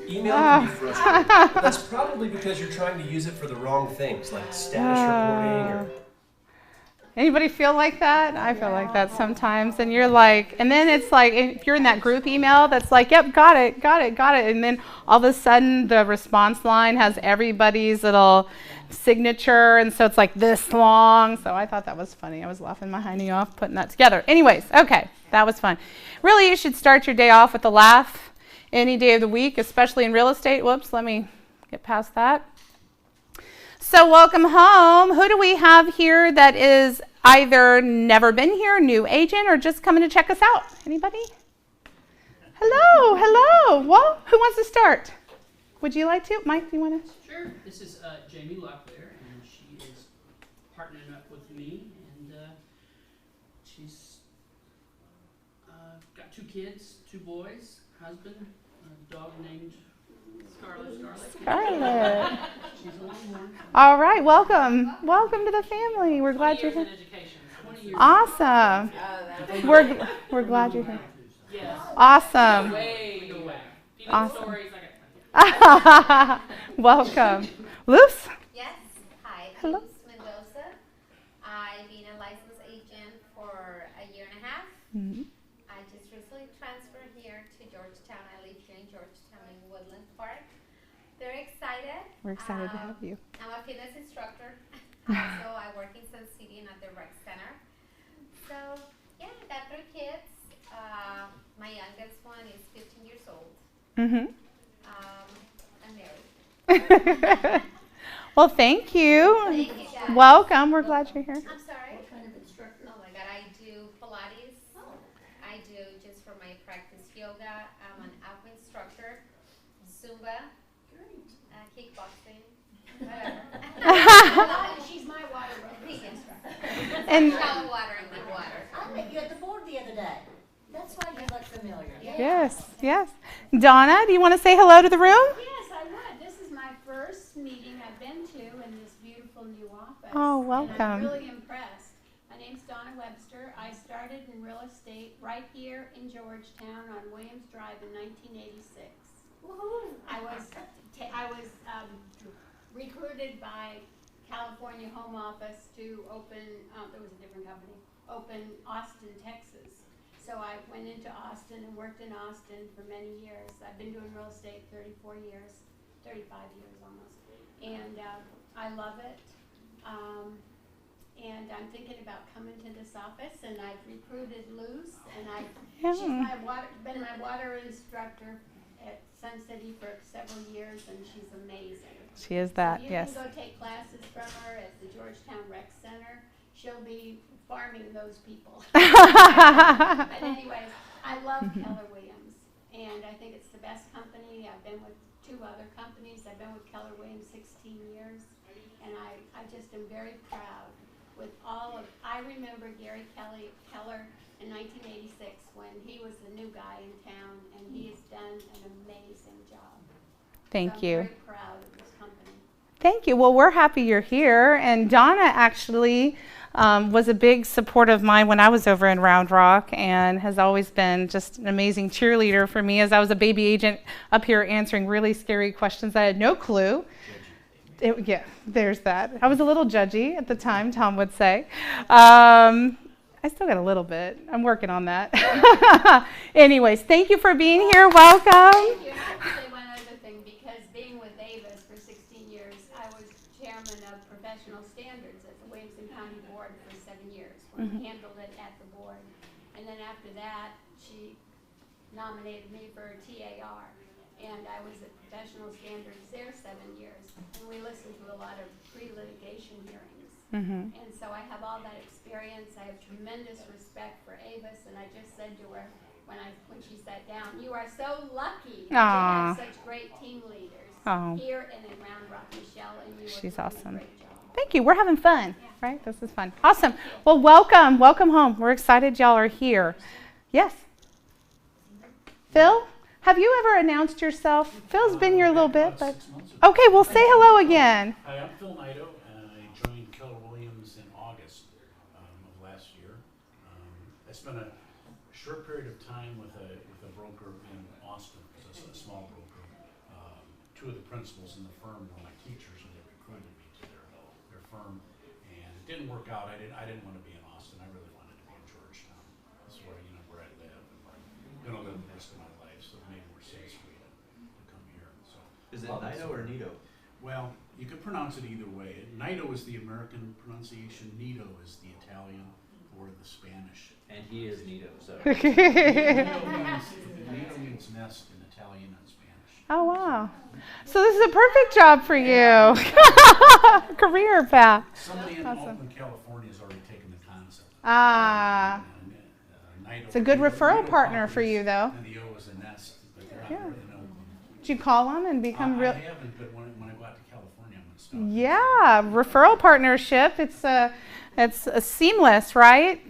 Email can be frustrating, but that's probably because you're trying to use it for the wrong things, like status reporting or... Anybody feel like that? I feel like that sometimes. And you're like, and then it's like, if you're in that group email that's like, yep, got it. And then all of a sudden the response line has everybody's little signature. And so it's like this long. So I thought that was funny. I was laughing my hiney off putting that together. Anyways, okay, that was fun. Really, you should start your day off with a laugh any day of the week, especially in real estate. Whoops, let me get past that. So welcome home. Who do we have here that is either never been here, new agent, or just coming to check us out? Anybody? Hello. Well, who wants to start? Would you like to? Mike, do you want to? Sure. This is Jamie Locklear, and she is partnering up with me, and she's got 2 kids, 2 boys, husband, a dog named Scarlet. She's a Longhorn. All right, welcome to the family. We're glad you're here. Awesome. We're glad you're here. Yes. Awesome. Way away. Awesome. Welcome. Luce? Yes. Hi. Hello. Luce Mendoza. I've been a licensed agent for a year and a half. Mm-hmm. I just recently transferred here to Georgetown. I live here in Georgetown in Woodland Park. Very excited. We're excited to have you. I'm a fitness instructor. Also, I work in Sun City and at the rec center. So, yeah, I got 3 kids. My youngest one is 15 years old. Mm-hmm. I'm married. Well, thank you. Thank you, guys. Welcome. We're glad you're here. I'm sorry. What kind of instructor? Oh my God, I do Pilates. I do just for my practice yoga. I'm an aqua instructor, Zumba, kickboxing, whatever. She's my water instructor. And Shallow water and deep water. I met you at the board the other day. Yes, yes. Donna, do you want to say hello to the room? Yes, I would. This is my first meeting I've been to in this beautiful new office. Oh, And I'm welcome. really impressed. My name's Donna Webster. I started in real estate right here in Georgetown on Williams Drive in 1986. I was recruited by California Home Office to open, there was a different company, open Austin, Texas. So I went into Austin and worked in Austin for many years. I've been doing real estate 34 years, 35 years almost. And I love it. And I'm thinking about coming to this office, and I've recruited Luz, and she's been my water instructor at Sun City for several years, and she's amazing. She is that, so you yes. can go take classes from her at the Georgetown Rec Center. She'll be farming those people. But anyways, I love Keller Williams, and I think it's the best company. I've been with 2 other companies. I've been with Keller Williams 16 years, and I just am very proud with all of, I remember Gary Keller in 1986 when he was the new guy in town, and he has done an amazing job. Thank So you. I'm very proud of this company. Thank you. Well, we're happy you're here. And Donna actually was a big support of mine when I was over in Round Rock, and has always been just an amazing cheerleader for me as I was a baby agent up here answering really scary questions I had no clue. Yeah, there's that. I was a little judgy at the time, Tom would say. I still got a little bit. I'm working on that. Anyways, thank you for being here. Welcome. Thank you. I have to say one other thing, because being with Avis for 16 years, I was chairman of professional standards at the Williamson County Board for 7 years, when we handled it at the board. And then after that, she nominated me for TAR. And I was at professional standards there 7 years. And we listened to a lot of pre-litigation hearings. And so I have all that experience. I have tremendous respect for Avis, and I just said to her when she sat down, "You are so lucky to have such great team leaders here and in Round Rock, Michelle, and you are doing awesome. a great job." Thank you. We're having fun, right? This is fun. Awesome. Well, welcome. Welcome home. We're excited y'all are here. Yes? Phil? Have you ever announced yourself? Phil's been here a little bit, but okay, well, say hello again. Hi, I'm Phil Naito, and I joined Keller Williams in August of last year. I spent a short period of time with a broker in Austin, it's a small broker. 2 of the principals in the firm were my teachers, and they recruited me to their firm, and it didn't work out. I didn't want to be in Austin. I really wanted to be in Georgetown. This is where where I live, and where I'm going to live the rest of my life. So it made more sense for me to come here. So Is it Nido or Nido? well, you could pronounce it either way. Nido is the American pronunciation. Nido is the Italian or the Spanish. And he is Nido, so. Nido means nest in Italian and Spanish. Oh, wow. So this is a perfect job for you. Career path. Somebody in Awesome. Oakland, California has already taken the concept. Nido, It's a good referral partner for you, though. And the O is a nest, but they're Yeah. not in Oakland. Did you call them and become real? I haven't, but when I go out to California, I'm going to stop. Yeah, referral partnership. It's a seamless, right?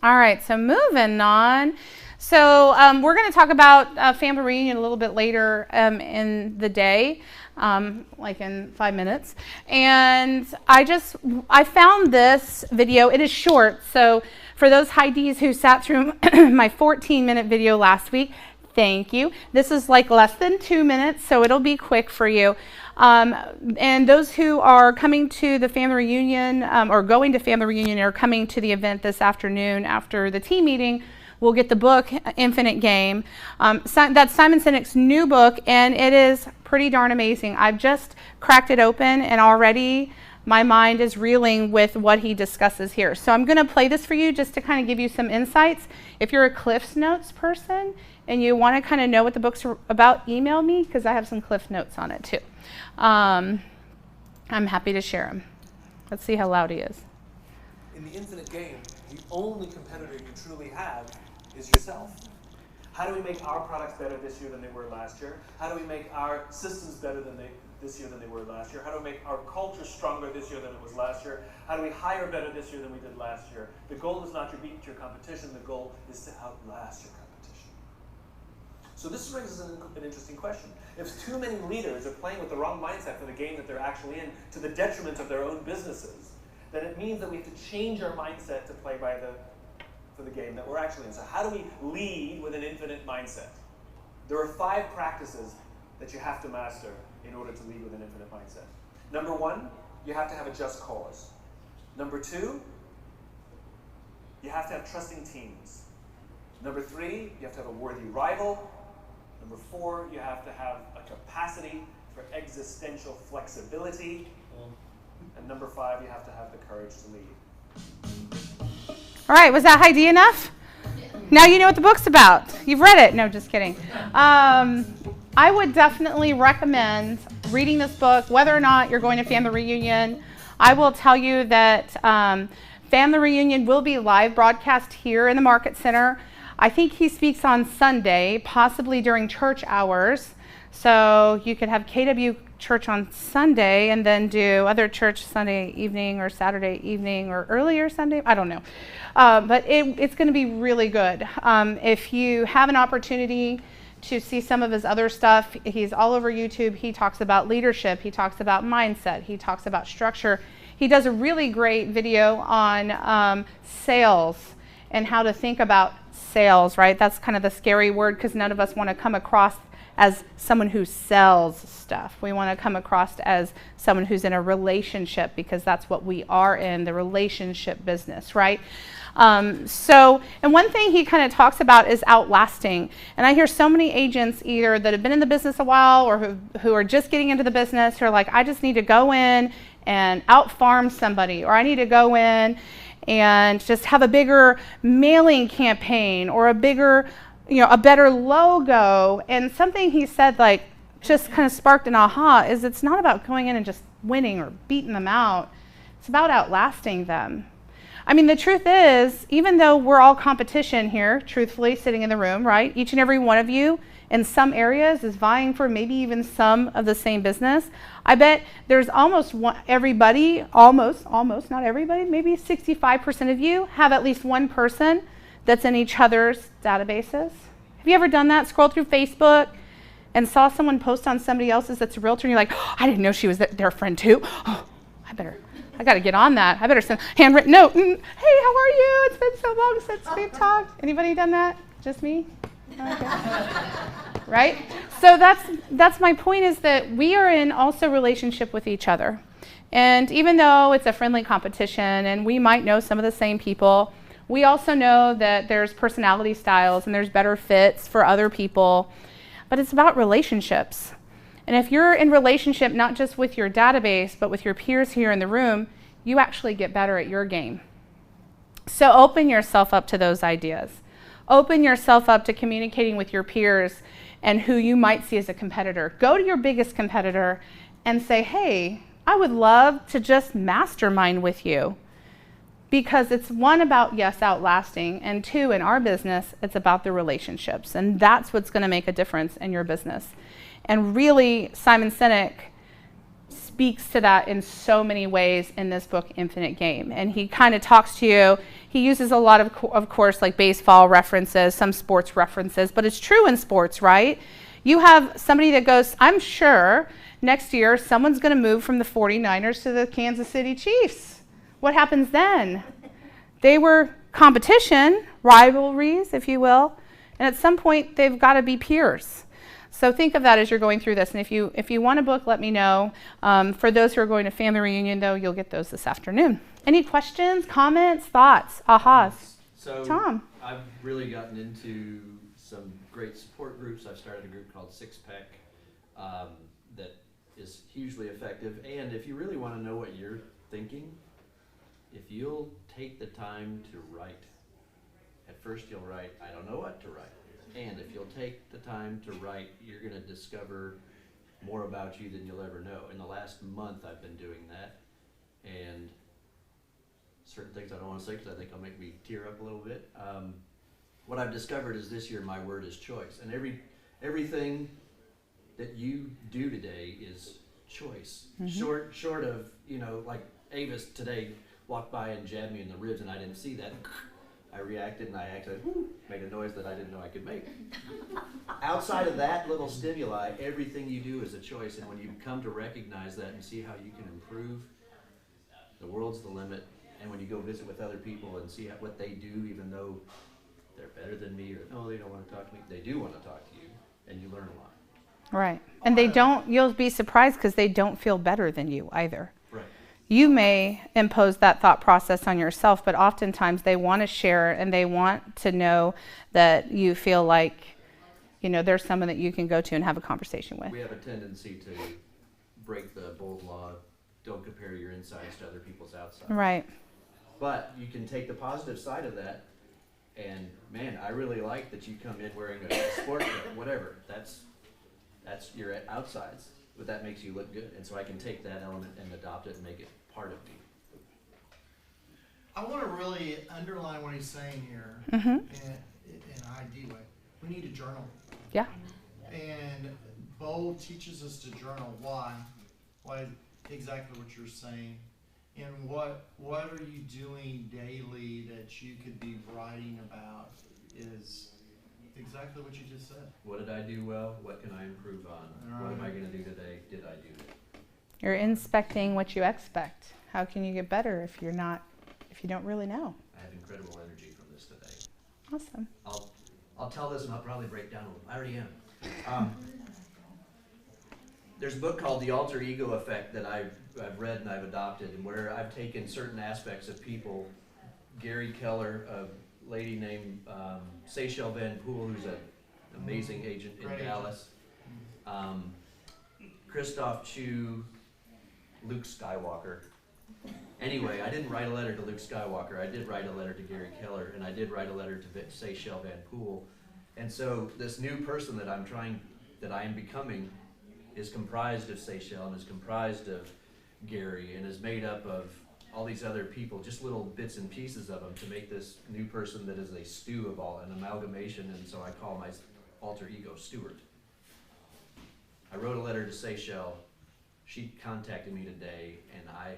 All right, so moving on. So we're going to talk about family reunion a little bit later in the day, like in 5 minutes. And I found this video. It is short, so for those high Ds who sat through my 14-minute video last week, thank you. This is like less than 2 minutes, so it'll be quick for you. And those who are coming to the family reunion or going to family reunion or coming to the event this afternoon after the team meeting will get the book Infinite Game. That's Simon Sinek's new book, and it is pretty darn amazing. I've just cracked it open, and already my mind is reeling with what he discusses here. So I'm going to play this for you just to kind of give you some insights. If you're a Cliff's Notes person and you want to kind of know what the book's about, email me because I have some Cliff Notes on it too. I'm happy to share them. Let's see how loud he is. In the Infinite Game, the only competitor you truly have is yourself. How do we make our products better this year than they were last year? How do we make our systems better this year than they were last year? How do we make our culture stronger this year than it was last year? How do we hire better this year than we did last year? The goal is not to beat your competition. The goal is to outlast your competition. So this raises an interesting question. If too many leaders are playing with the wrong mindset for the game that they're actually in, to the detriment of their own businesses, then it means that we have to change our mindset to play for the game that we're actually in. So how do we lead with an infinite mindset? There are 5 practices that you have to master in order to lead with an infinite mindset. Number 1, you have to have a just cause. Number 2, you have to have trusting teams. Number 3, you have to have a worthy rival. Number 4, you have to have a capacity for existential flexibility. And number 5, you have to have the courage to lead. All right, was that high D enough? Now you know what the book's about. You've read it. No, just kidding. I would definitely recommend reading this book, whether or not you're going to Family Reunion. I will tell you that Family Reunion will be live broadcast here in the Market Center. I think he speaks on Sunday, possibly during church hours. So you could have KW church on Sunday and then do other church Sunday evening or Saturday evening or earlier Sunday. I don't know. But it's going to be really good. If you have an opportunity to see some of his other stuff, he's all over YouTube. He talks about leadership. He talks about mindset. He talks about structure. He does a really great video on sales and how to think about sales, right? That's kind of the scary word because none of us want to come across as someone who sells stuff. We want to come across as someone who's in a relationship because that's what we are in, the relationship business, right? And one thing he kind of talks about is outlasting. And I hear so many agents either that have been in the business a while or who are just getting into the business who are like, I just need to go in and out-farm somebody, or I need to go in and just have a bigger mailing campaign or a bigger, a better logo. And something he said like just kind of sparked an aha is it's not about going in and just winning or beating them out. It's about outlasting them. I mean, the truth is, even though we're all competition here, truthfully, sitting in the room, right? Each and every one of you in some areas is vying for maybe even some of the same business. I bet there's almost everybody, almost, not everybody, maybe 65% of you have at least one person that's in each other's databases. Have you ever done that? Scroll through Facebook and saw someone post on somebody else's that's a realtor and you're like, oh, I didn't know she was their friend too. Oh, I got to get on that. I better send a handwritten note. Hey, how are you? It's been so long since we've talked. Anybody done that? Just me? Okay. Right? So that's my point is that we are in also relationship with each other. And even though it's a friendly competition and we might know some of the same people, we also know that there's personality styles and there's better fits for other people. But it's about relationships. And if you're in relationship not just with your database, but with your peers here in the room, you actually get better at your game. So open yourself up to those ideas. Open yourself up to communicating with your peers and who you might see as a competitor. Go to your biggest competitor and say, hey, I would love to just mastermind with you. Because it's one about, yes, outlasting, and 2, in our business, it's about the relationships. And that's what's going to make a difference in your business. And really, Simon Sinek speaks to that in so many ways in this book, Infinite Game. And he kind of talks to you. He uses a lot of course, like baseball references, some sports references, but it's true in sports, right? You have somebody that goes, I'm sure next year someone's going to move from the 49ers to the Kansas City Chiefs. What happens then? They were competition, rivalries, if you will, and at some point they've got to be peers. So think of that as you're going through this. And if you want a book, let me know. For those who are going to Family Reunion, though, you'll get those this afternoon. Any questions, comments, thoughts, ahas? So Tom. I've really gotten into some great support groups. I've started a group called Six Pack that is hugely effective. And if you really want to know what you're thinking, if you'll take the time to write, at first you'll write, I don't know what to write. And if you'll take the time to write, you're going to discover more about you than you'll ever know. In the last month, I've been doing that. And certain things I don't want to say because I think it'll make me tear up a little bit. What I've discovered is this year my word is choice. And everything that you do today is choice. Mm-hmm. Short of, like Avis today walked by and jabbed me in the ribs and I didn't see that. I reacted and I actually made a noise that I didn't know I could make. Outside of that little stimuli, everything you do is a choice, and when you come to recognize that and see how you can improve, the world's the limit. And when you go visit with other people and see what they do, even though they're better than me, or no, they don't want to talk to me, they do want to talk to you, and you learn a lot. Right. And they don't, you'll be surprised because they don't feel better than you either. Right. You may impose that thought process on yourself, but oftentimes they want to share and they want to know that you feel like, you know, there's someone that you can go to and have a conversation with. We have a tendency to break the bold law, don't compare your insides to other people's outsides. Right. But you can take the positive side of that, and man, I really like that you come in wearing a sport coat, whatever. That's your outsides, but that makes you look good, and so I can take that element and adopt it and make it part of me. I want to really underline what he's saying here Mm-hmm. in an ID way. We need to journal. Yeah. And Bold teaches us to journal. Why? Why exactly what you're saying. And what are you doing daily that you could be writing about is exactly what you just said. What did I do well? What can I improve on? What am I going to do today? Did I do it? You're inspecting what you expect. How can you get better if you don't really know? I have incredible energy from this today. Awesome. I'll tell this and I'll probably break down a little. I already am. There's a book called The Alter Ego Effect that I've read and I've adopted, and where I've taken certain aspects of people. Gary Keller, a lady named Seychelle Van Poole, who's an amazing agent in Dallas. Christoph Chu, Luke Skywalker. Anyway, I didn't write a letter to Luke Skywalker. I did write a letter to Gary Keller, and I did write a letter to Seychelle Van Poole. And so this new person that I am becoming is comprised of Seychelle and is comprised of Gary and is made up of all these other people, just little bits and pieces of them to make this new person that is a stew of all, an amalgamation, and so I call my alter ego Stuart. I wrote a letter to Seychelle. She contacted me today, and I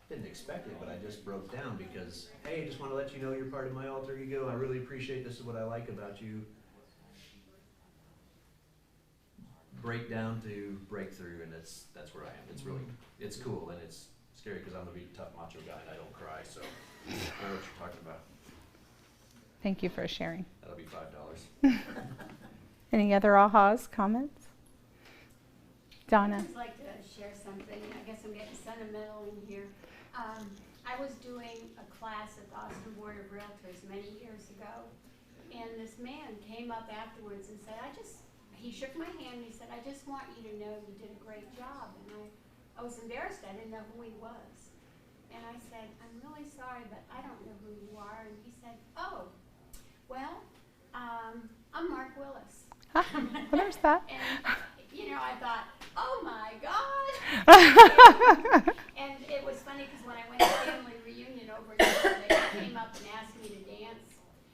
didn't expect it, but I just broke down because, hey, I just want to let you know you're part of my alter ego. I really appreciate this is what I like about you. Break down to breakthrough, and that's where I am. It's cool, and it's scary because I'm a big tough macho guy and I don't cry, so I know what you're talking about. Thank you for sharing. That'll be $5. Any other ahas, comments? Donna. I'd just like to share something. I guess I'm getting sentimental in here. I was doing a class at the Austin Board of Realtors many years ago, and this man came up afterwards and said, he shook my hand and he said, I just want you to know you did a great job. And I was embarrassed. I didn't know who he was. And I said, I'm really sorry, but I don't know who you are. And he said, oh, well, I'm Mark Willis. Well, there's that. And, you know, I thought, oh my God. And it was funny because when I went to family reunion over here, they came up and asked me to dance.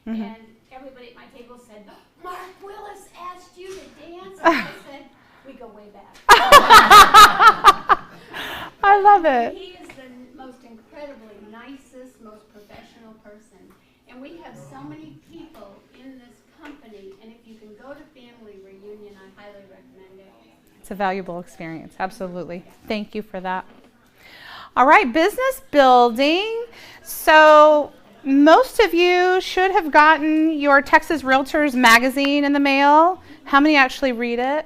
Mm-hmm. And everybody at my table said, Mark Willis asked you to dance? And I said, we go way back. I love it. He is the most incredibly nicest, most professional person. And we have so many people in this company, and if you can go to family reunion, I highly recommend it. It's a valuable experience, absolutely. Thank you for that. All right, business building. So most of you should have gotten your Texas Realtors magazine in the mail. How many actually read it?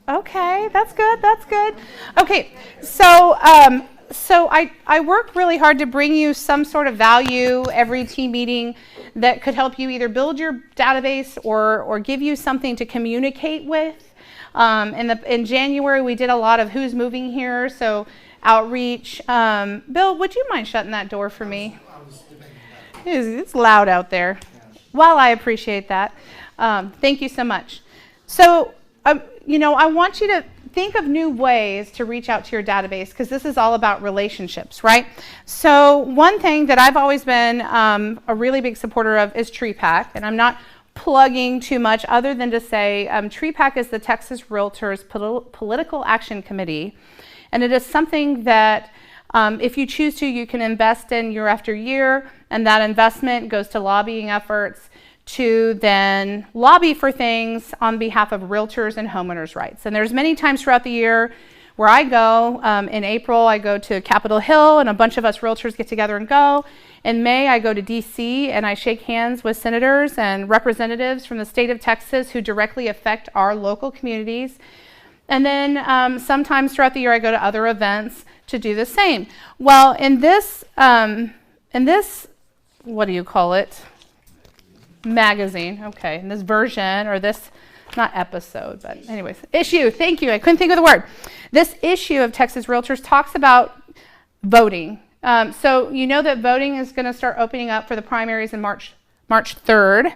Okay, that's good, that's good. Okay, so I work really hard to bring you some sort of value every team meeting that could help you either build your database or give you something to communicate with. In January, we did a lot of who's moving here, so outreach. Bill, would you mind shutting that door for me? It's loud out there. Well, I appreciate that. Thank you so much. So, you know, I want you to think of new ways to reach out to your database because this is all about relationships, right? So one thing that I've always been a really big supporter of is TreePack, and I'm not plugging too much other than to say TreePack is the Texas Realtors Political Action Committee, and it is something that If you choose to, you can invest in year after year, and that investment goes to lobbying efforts to then lobby for things on behalf of realtors and homeowners' rights. And there's many times throughout the year where I go. In April, I go to Capitol Hill, and a bunch of us realtors get together and go. In May, I go to DC, and I shake hands with senators and representatives from the state of Texas who directly affect our local communities. And then sometimes throughout the year, I go to other events to do the same. Well, in this, what do you call it? Magazine, okay, in this version, or this, not episode, but anyways, issue, thank you, I couldn't think of the word. This issue of Texas Realtors talks about voting. So you know that voting is going to start opening up for the primaries in March 3rd.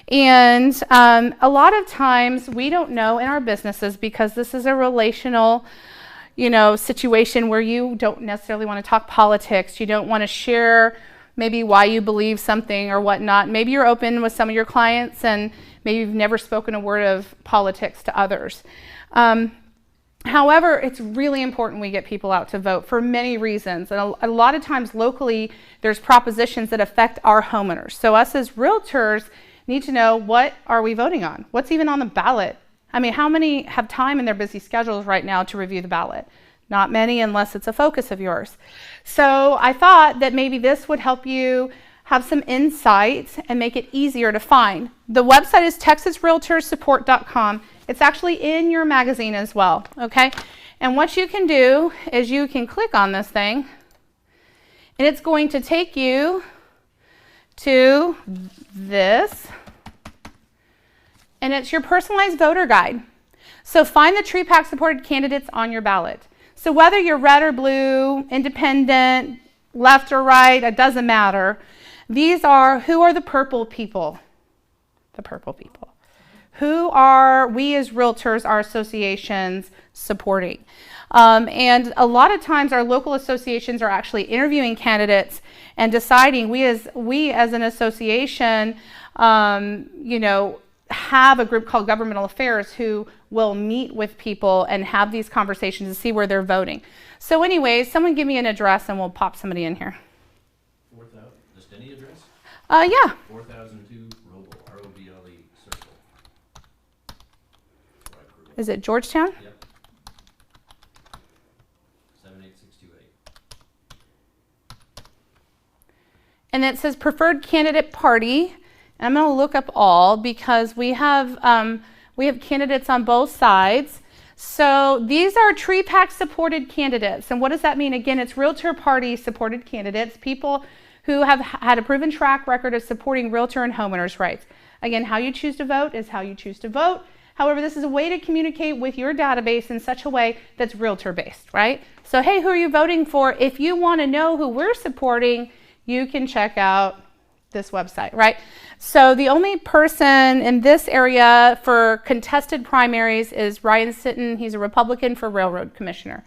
And a lot of times we don't know in our businesses, because this is a relational, situation where you don't necessarily want to talk politics. You don't want to share maybe why you believe something or whatnot. Maybe you're open with some of your clients, and maybe you've never spoken a word of politics to others. However, it's really important we get people out to vote for many reasons. And a lot of times locally, there's propositions that affect our homeowners. So us as realtors need to know, what are we voting on? What's even on the ballot? I mean, how many have time in their busy schedules right now to review the ballot? Not many, unless it's a focus of yours. So I thought that maybe this would help you have some insights and make it easier to find. The website is texasrealtorsupport.com. It's actually in your magazine as well, okay? And what you can do is you can click on this thing, and it's going to take you to this, and it's your personalized voter guide. So find the TREPAC supported candidates on your ballot. So whether you're red or blue, independent, left or right, it doesn't matter. Who are the purple people? The purple people. Who are we as realtors, our associations, supporting? And a lot of times our local associations are actually interviewing candidates and deciding. We as an association, have a group called Governmental Affairs who will meet with people and have these conversations to see where they're voting. So anyways, someone give me an address and we'll pop somebody in here. 4,000, just any address? Yeah. 4002 Roble, R-O-B-L-E, Circle. Is it Georgetown? Yep. 78628. And it says preferred candidate party. And I'm going to look up all, because we have candidates on both sides. So these are TREPAC supported candidates. And what does that mean? Again, it's Realtor Party supported candidates, people who have had a proven track record of supporting realtor and homeowners' rights. Again, how you choose to vote is how you choose to vote. However, this is a way to communicate with your database in such a way that's realtor based, right? So, hey, who are you voting for? If you want to know who we're supporting, you can check out this website, right? So the only person in this area for contested primaries is Ryan Sitton. He's a Republican for Railroad Commissioner.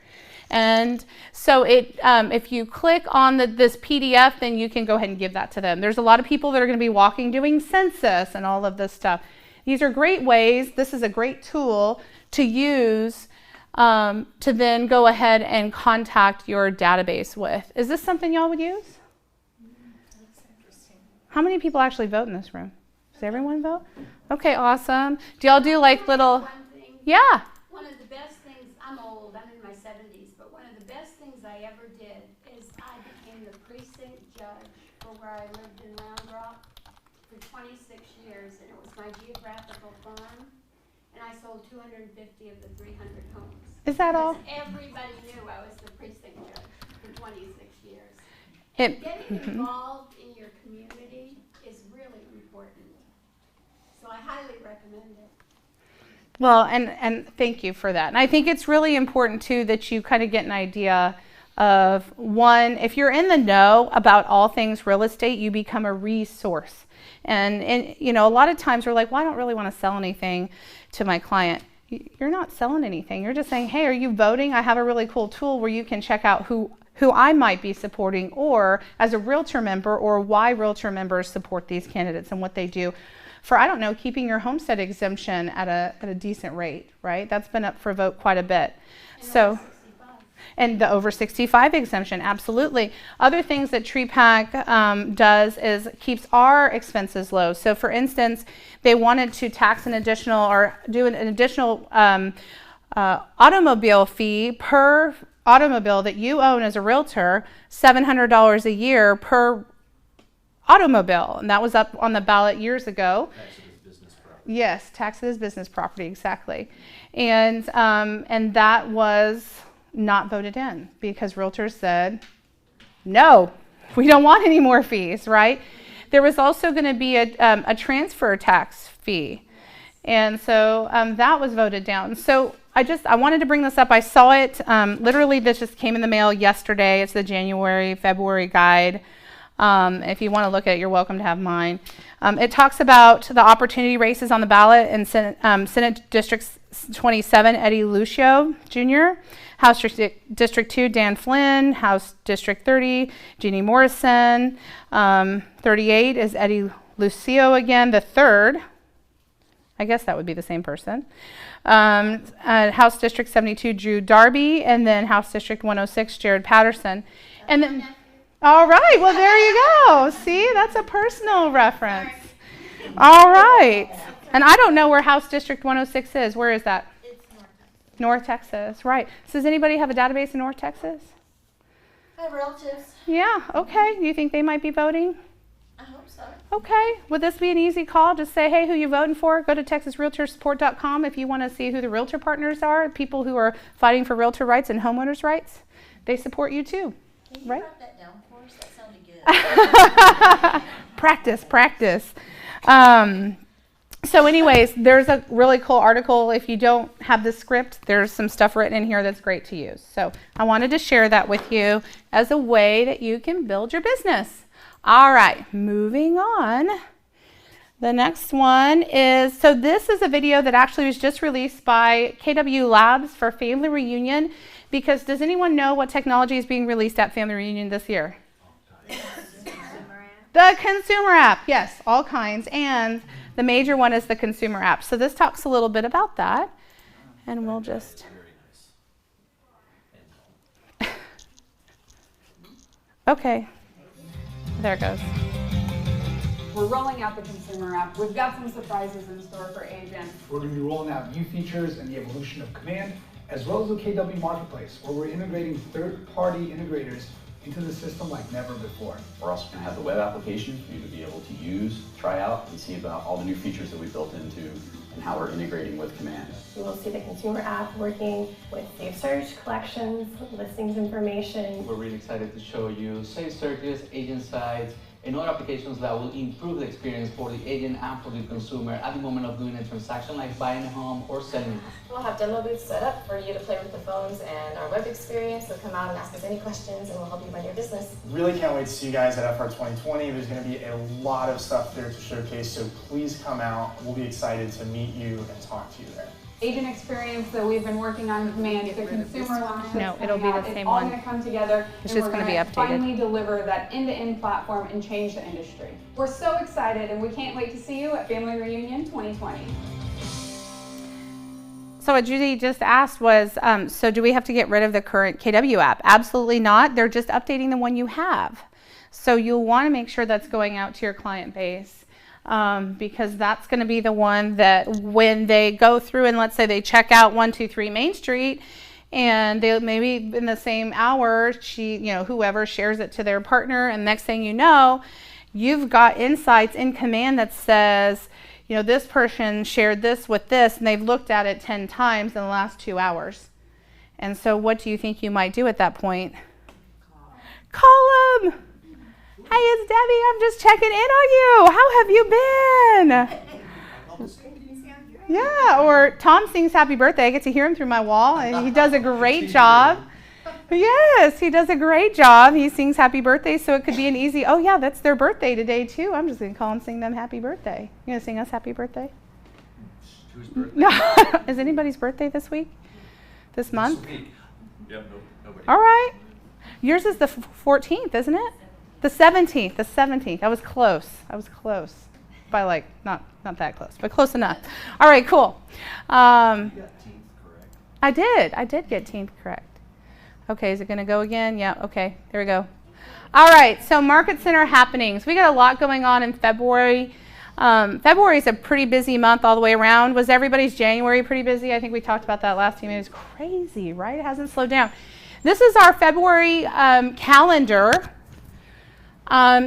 And so if you click on this PDF, then you can go ahead and give that to them. There's a lot of people that are going to be walking, doing census and all of this stuff. These are great ways. This is a great tool to use to then go ahead and contact your database with. Is this something y'all would use? How many people actually vote in this room? Does everyone vote? Okay, awesome. Do y'all do like little... Yeah. One of the best things, I'm old, I'm in my 70s, but one of the best things I ever did is I became the precinct judge for where I lived in Round Rock for 26 years, and it was my geographical farm, and I sold 250 of the 300 homes. Is that all? Everybody knew I was the precinct judge for 26 years. Getting involved in your community is really important. So I highly recommend it. Well, and thank you for that. And I think it's really important too that you kind of get an idea of, one, if you're in the know about all things real estate, you become a resource. And a lot of times we're like, well, I don't really want to sell anything to my client. You're not selling anything. You're just saying, hey, are you voting? I have a really cool tool where you can check out who I might be supporting, or as a realtor member, or why realtor members support these candidates and what they do for, I don't know, keeping your homestead exemption at a decent rate, right? That's been up for vote quite a bit. And the over 65 exemption, absolutely. Other things that TreePack does is keeps our expenses low. So for instance, they wanted to tax an additional or do an additional automobile fee per automobile that you own as a realtor, $700 a year per automobile. And that was up on the ballot years ago. Yes, taxed as business property, exactly. And that was not voted in because realtors said, no, we don't want any more fees, right? There was also going to be a transfer tax fee. And so that was voted down. So I wanted to bring this up. I saw it, literally this just came in the mail yesterday. It's the January, February guide. If you want to look at it, you're welcome to have mine. It talks about the opportunity races on the ballot in Senate District 27, Eddie Lucio Jr., House District 2, Dan Flynn, House District 30, Jeannie Morrison, 38 is Eddie Lucio again, the third. I guess that would be the same person. House District 72, Drew Darby, and then House District 106, Jared Patterson. And then, all right, well, there you go. See, that's a personal reference. All right. And I don't know where House District 106 is. Where is that? It's North Texas, right. So does anybody have a database in North Texas? I have relatives. Yeah, okay. Do you think they might be voting? I hope so. Okay. Would this be an easy call? Just say, hey, who you voting for? Go to TexasRealtorSupport.com if you want to see who the realtor partners are, people who are fighting for realtor rights and homeowners' rights. They support you too, Can you right? write that down for us? That sounded good. Practice. So anyways, there's a really cool article. If you don't have the script, there's some stuff written in here that's great to use. So I wanted to share that with you as a way that you can build your business. All right, moving on. The next one is, so this is a video that actually was just released by KW Labs for Family Reunion, because does anyone know what technology is being released at Family Reunion this year? The consumer app, yes, all kinds, and the major one is the consumer app. So this talks a little bit about that, and we'll just... Okay, there it goes. We're rolling out the consumer app. We've got some surprises in store for agents. We're going to be rolling out new features and the evolution of Command, as well as the KW Marketplace, where we're integrating third-party integrators into the system like never before. We're also going to have the web application for you to be able to use, try out, and see about all the new features that we built into and how we're integrating with Command. You will see the consumer app working with Safe Search, collections, listings information. We're really excited to show you Safe Searches, agent sites, and other applications that will improve the experience for the agent and for the consumer at the moment of doing a transaction like buying a home or selling a home. We'll have demo booths set up for you to play with the phones and our web experience, so come out and ask us any questions and we'll help you run your business. Really can't wait to see you guys at FR 2020. There's going to be a lot of stuff there to showcase, so please come out. We'll be excited to meet you and talk to you there. Agent experience that we've been working on with Command, the consumer launch. No, it'll be the same It's all one. going to come together. It's and just we're gonna be gonna updated. Finally deliver that end-to-end platform and change the industry. We're so excited, and we can't wait to see you at Family Reunion 2020. So what Judy just asked was, so do we have to get rid of the current KW app? Absolutely not. They're just updating the one you have. So you'll want to make sure that's going out to your client base. Because that's going to be the one that when they go through and let's say they check out 123 Main Street and they maybe in the same hour, whoever shares it to their partner, and next thing you know, you've got insights in Command that says, this person shared this with this and they've looked at it 10 times in the last 2 hours. And so what do you think you might do at that point? Call them. Hey, it's Debbie. I'm just checking in on you. How have you been? Yeah, or Tom sings happy birthday. I get to hear him through my wall, and he does a great job. Yes, he does a great job. He sings happy birthday, so it could be an easy, oh yeah, that's their birthday today too. I'm just going to call and sing them happy birthday. You going to sing us happy birthday? Whose birthday? No. Is anybody's birthday this week? This month? This week. Yep, nobody. All right. Yours is the 14th, isn't it? The 17th. The 17th. I was close. By like, not that close, but close enough. All right, cool. You got 10th correct. I did get 10th correct. Okay, is it going to go again? Yeah, okay, there we go. All right, so Market Center happenings. We got a lot going on in February. February is a pretty busy month all the way around. Was everybody's January pretty busy? I think we talked about that last time. It was crazy, right? It hasn't slowed down. This is our February calendar.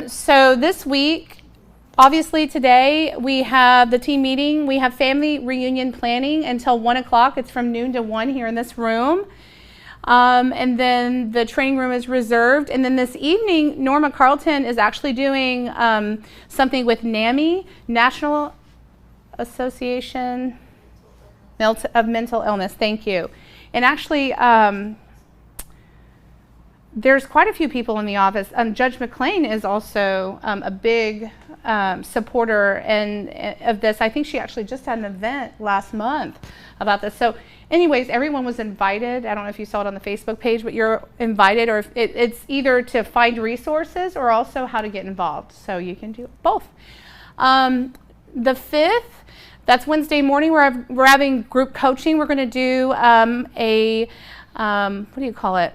So this week, obviously today, we have the team meeting. We have family reunion planning until 1 o'clock. It's from noon to 1 here in this room. And then the training room is reserved. And then this evening, Norma Carlton is actually doing something with NAMI, National Association of Mental Illness. Thank you. And actually, there's quite a few people in the office. Judge McLean is also a big supporter of this. I think she actually just had an event last month about this. So anyways, everyone was invited. I don't know if you saw it on the Facebook page, but you're invited, or if it's either to find resources or also how to get involved. So you can do both. The 5th, that's Wednesday morning, we're having group coaching. We're going to do what do you call it?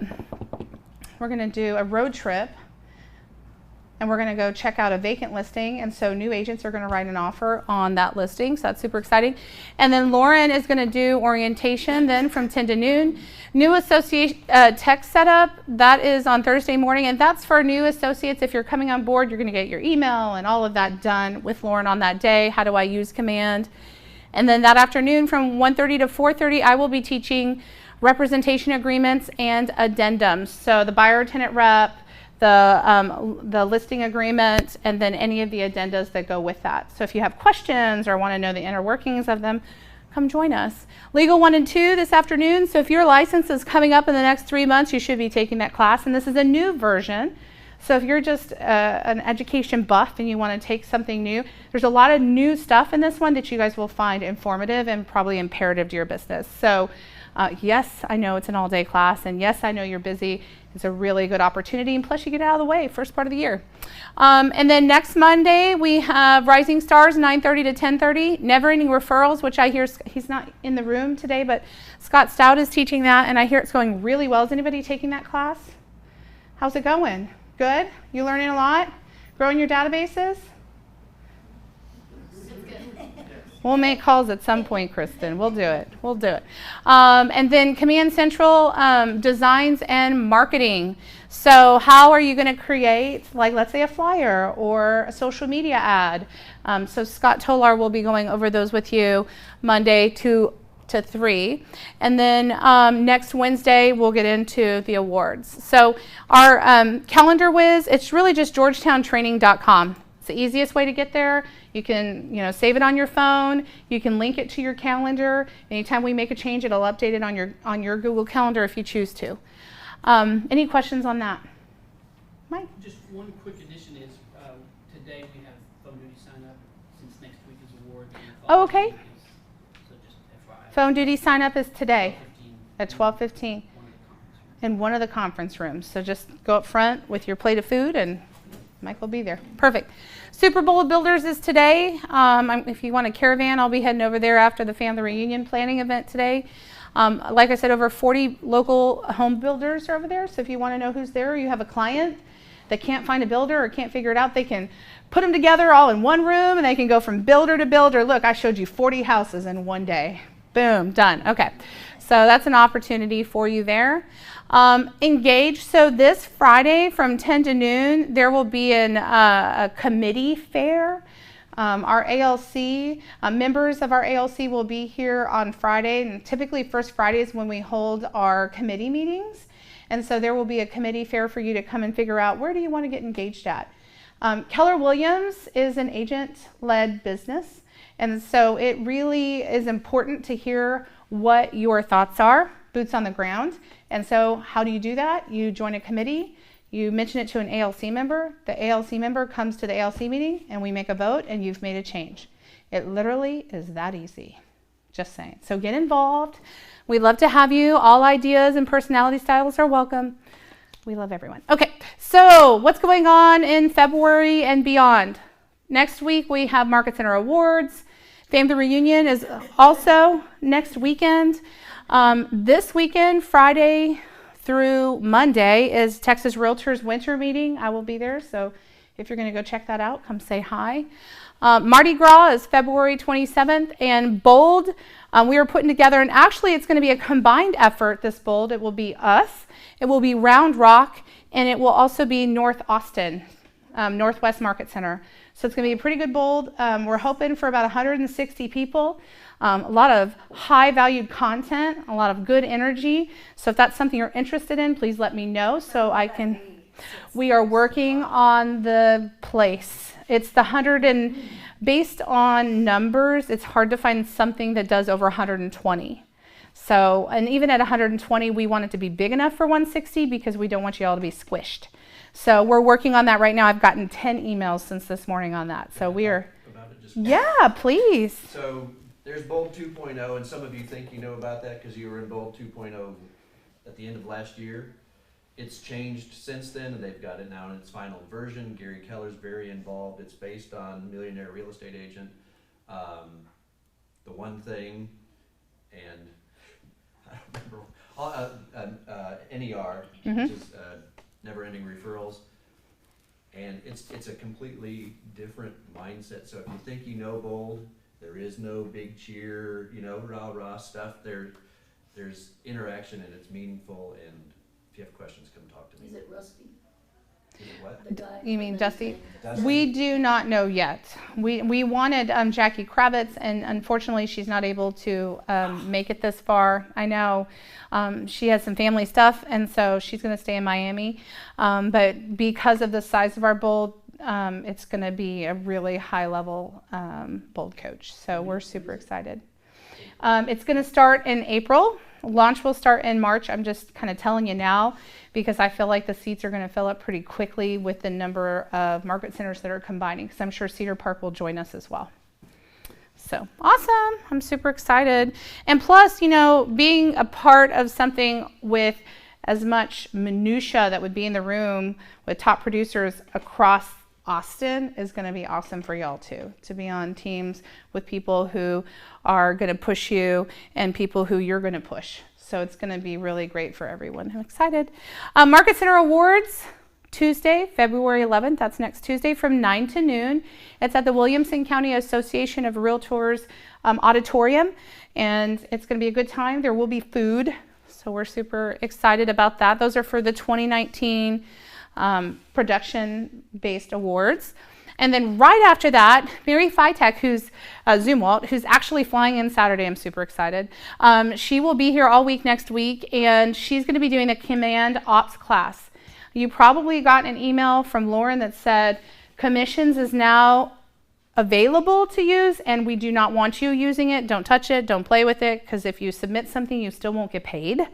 We're going to do a road trip, and we're going to go check out a vacant listing. And so new agents are going to write an offer on that listing. So that's super exciting. And then Lauren is going to do orientation then from 10 to noon. New associate tech setup, that is on Thursday morning. And that's for new associates. If you're coming on board, you're going to get your email and all of that done with Lauren on that day. How do I use Command? And then that afternoon from 1:30 to 4:30, I will be teaching representation agreements and addendums. So the buyer tenant rep, the listing agreement, and then any of the addendas that go with that. So if you have questions or want to know the inner workings of them, come join us. Legal 1 and 2 this afternoon. So if your license is coming up in the next 3 months, you should be taking that class. And this is a new version. So if you're just an education buff and you want to take something new, there's a lot of new stuff in this one that you guys will find informative and probably imperative to your business. So yes, I know it's an all-day class, and yes, I know you're busy. It's a really good opportunity, and plus you get out of the way first part of the year. And then next Monday, we have Rising Stars, 9:30 to 10:30. Never Ending Referrals, which I hear, he's not in the room today, but Scott Stout is teaching that, and I hear it's going really well. Is anybody taking that class? How's it going? Good? You learning a lot? Growing your databases? We'll make calls at some point, Kristen. We'll do it. We'll do it. And then Command Central designs and marketing. So how are you going to create, like, let's say a flyer or a social media ad? So Scott Tolar will be going over those with you Monday 2 to 3. And then next Wednesday, we'll get into the awards. So our calendar whiz, it's really just georgetowntraining.com. It's the easiest way to get there. You can, save it on your phone. You can link it to your calendar. Anytime we make a change, it'll update it on your Google Calendar if you choose to. Any questions on that? Mike? Just one quick addition is today we have phone duty sign up since next week is award. Oh, okay. So just FYI. Phone duty sign up is today at 12:15 in one of the conference rooms. So just go up front with your plate of food and Mike will be there. Perfect. Super Bowl of Builders is today. If you want a caravan, I'll be heading over there after the family reunion planning event today. Like I said, over 40 local home builders are over there. So if you want to know who's there, or you have a client that can't find a builder or can't figure it out, they can put them together all in one room and they can go from builder to builder. Look, I showed you 40 houses in one day. Boom, done. Okay. So that's an opportunity for you there. Engage. So this Friday from 10 to noon, there will be a committee fair. Our ALC, members of our ALC will be here on Friday, and typically first Friday is when we hold our committee meetings. And so there will be a committee fair for you to come and figure out where do you want to get engaged at. Keller Williams is an agent-led business, and so it really is important to hear what your thoughts are, boots on the ground. And so how do you do that? You join a committee, you mention it to an ALC member, the ALC member comes to the ALC meeting, and we make a vote, and you've made a change. It literally is that easy. Just saying. So get involved. We'd love to have you. All ideas and personality styles are welcome. We love everyone. Okay, so what's going on in February and beyond? Next week we have Market Center Awards. Family Reunion is also next weekend. This weekend, Friday through Monday is Texas Realtors Winter Meeting. I will be there, so if you're going to go check that out, come say hi. Mardi Gras is February 27th, and Bold, we are putting together, and actually it's going to be a combined effort, this Bold. It will be us, it will be Round Rock, and it will also be North Austin, Northwest Market Center. So it's going to be a pretty good Bold. We're hoping for about 160 people. A lot of high-valued content, a lot of good energy. So if that's something you're interested in, please let me know so I can. We are working on the place. It's the 100 and based on numbers, it's hard to find something that does over 120. So, and even at 120, we want it to be big enough for 160 because we don't want you all to be squished. So we're working on that right now. I've gotten 10 emails since this morning on that. So we are. Yeah, please. So there's Bold 2.0, and some of you think you know about that because you were in Bold 2.0 at the end of last year. It's changed since then, and they've got it now in its final version. Gary Keller's very involved. It's based on Millionaire Real Estate Agent. The One Thing, and I don't remember, NER, which is Never Ending Referrals. And it's a completely different mindset. So if you think you know Bold, there is no big cheer, rah-rah stuff. There's interaction, and it's meaningful, and if you have questions, come talk to me. Is it Rusty? Is it what? The guy. You mean Dusty? We do not know yet. We wanted Jackie Kravitz, and unfortunately she's not able to make it this far. I know she has some family stuff, and so she's going to stay in Miami. But because of the size of our Bold, it's going to be a really high-level Bold coach. So we're super excited. It's going to start in April. Launch will start in March. I'm just kind of telling you now because I feel like the seats are going to fill up pretty quickly with the number of market centers that are combining, because I'm sure Cedar Park will join us as well. So awesome. I'm super excited. And plus, being a part of something with as much minutia that would be in the room with top producers across Austin is going to be awesome for y'all too, to be on teams with people who are going to push you and people who you're going to push. So it's going to be really great for everyone. I'm excited. Market Center Awards, Tuesday, February 11th. That's next Tuesday from 9 to noon. It's at the Williamson County Association of Realtors auditorium, and it's going to be a good time. There will be food, so we're super excited about that. Those are for the 2019 production-based awards. And then right after that, Mary Fitek, who's Zumwalt, who's actually flying in Saturday, I'm super excited. She will be here all week next week, and she's going to be doing a Command Ops class. You probably got an email from Lauren that said, Commissions is now available to use, and we do not want you using it. Don't touch it, don't play with it, because if you submit something, you still won't get paid,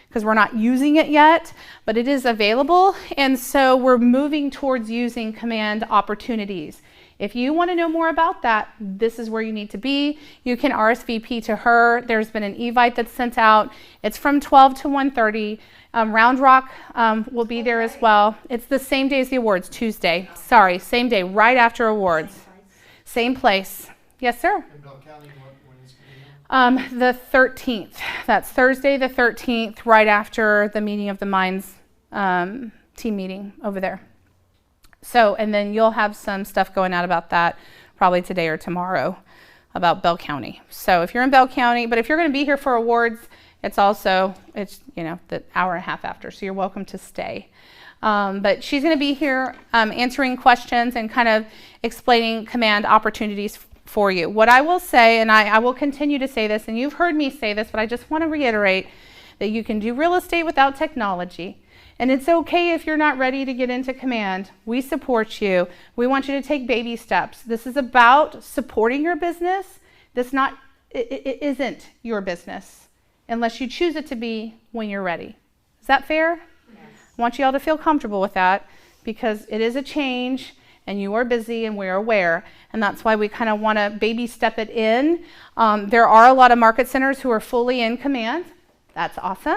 because we're not using it yet, but it is available. And so we're moving towards using Command opportunities. If you want to know more about that, this is where you need to be. You can RSVP to her. There's been an Evite that's sent out. It's from 12 to 1:30. Round Rock will be there as well. It's the same day as the awards, Tuesday. Sorry, same day, right after awards. Same place. Yes, sir? The 13th. That's Thursday the 13th, right after the Meeting of the Minds team meeting over there. So, and then you'll have some stuff going out about that probably today or tomorrow about Bell County. So if you're in Bell County, but if you're going to be here for awards, it's the hour and a half after, so you're welcome to stay. But she's going to be here answering questions and kind of explaining Command opportunities for you. What I will say, and I will continue to say this, and you've heard me say this, but I just want to reiterate that you can do real estate without technology. And it's okay if you're not ready to get into Command. We support you. We want you to take baby steps. This is about supporting your business. It isn't your business unless you choose it to be when you're ready. Is that fair? Yes. I want you all to feel comfortable with that because it is a change and you are busy and we're aware. And that's why we kind of want to baby step it in. There are a lot of market centers who are fully in Command. That's awesome.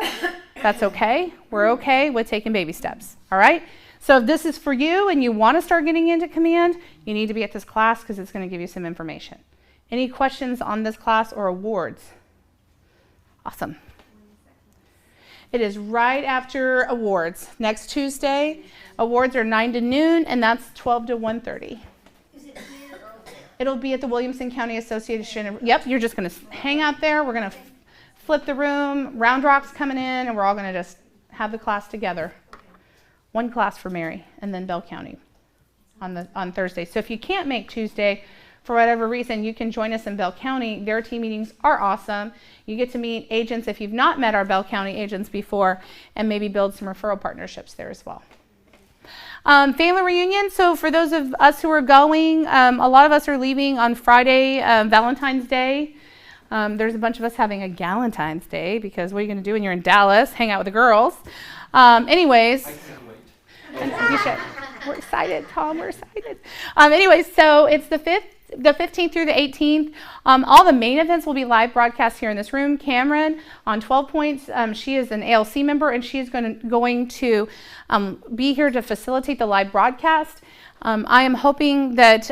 That's okay. We're okay with taking baby steps. All right? So if this is for you and you want to start getting into Command, you need to be at this class because it's going to give you some information. Any questions on this class or awards? Awesome. It is right after awards. Next Tuesday, awards are 9 to noon, and that's 12 to 1:30. Is it here or over there? It'll be at the Williamson County Association. Yep, you're just going to hang out there. We're going to flip the room. Round Rock's coming in, and we're all going to just have the class together. One class for Mary, and then Bell County on Thursday. So if you can't make Tuesday, for whatever reason, you can join us in Bell County. Their team meetings are awesome. You get to meet agents if you've not met our Bell County agents before, and maybe build some referral partnerships there as well. Family reunion. So for those of us who are going, a lot of us are leaving on Friday, Valentine's Day. There's a bunch of us having a Galentine's Day because what are you going to do when you're in Dallas? Hang out with the girls. Anyways. I can't wait. You should. We're excited, Tom. We're excited. Anyways, so it's the 15th through the 18th. All the main events will be live broadcast here in this room. Cameron on 12 Points, she is an ALC member, and she is going to be here to facilitate the live broadcast. I am hoping that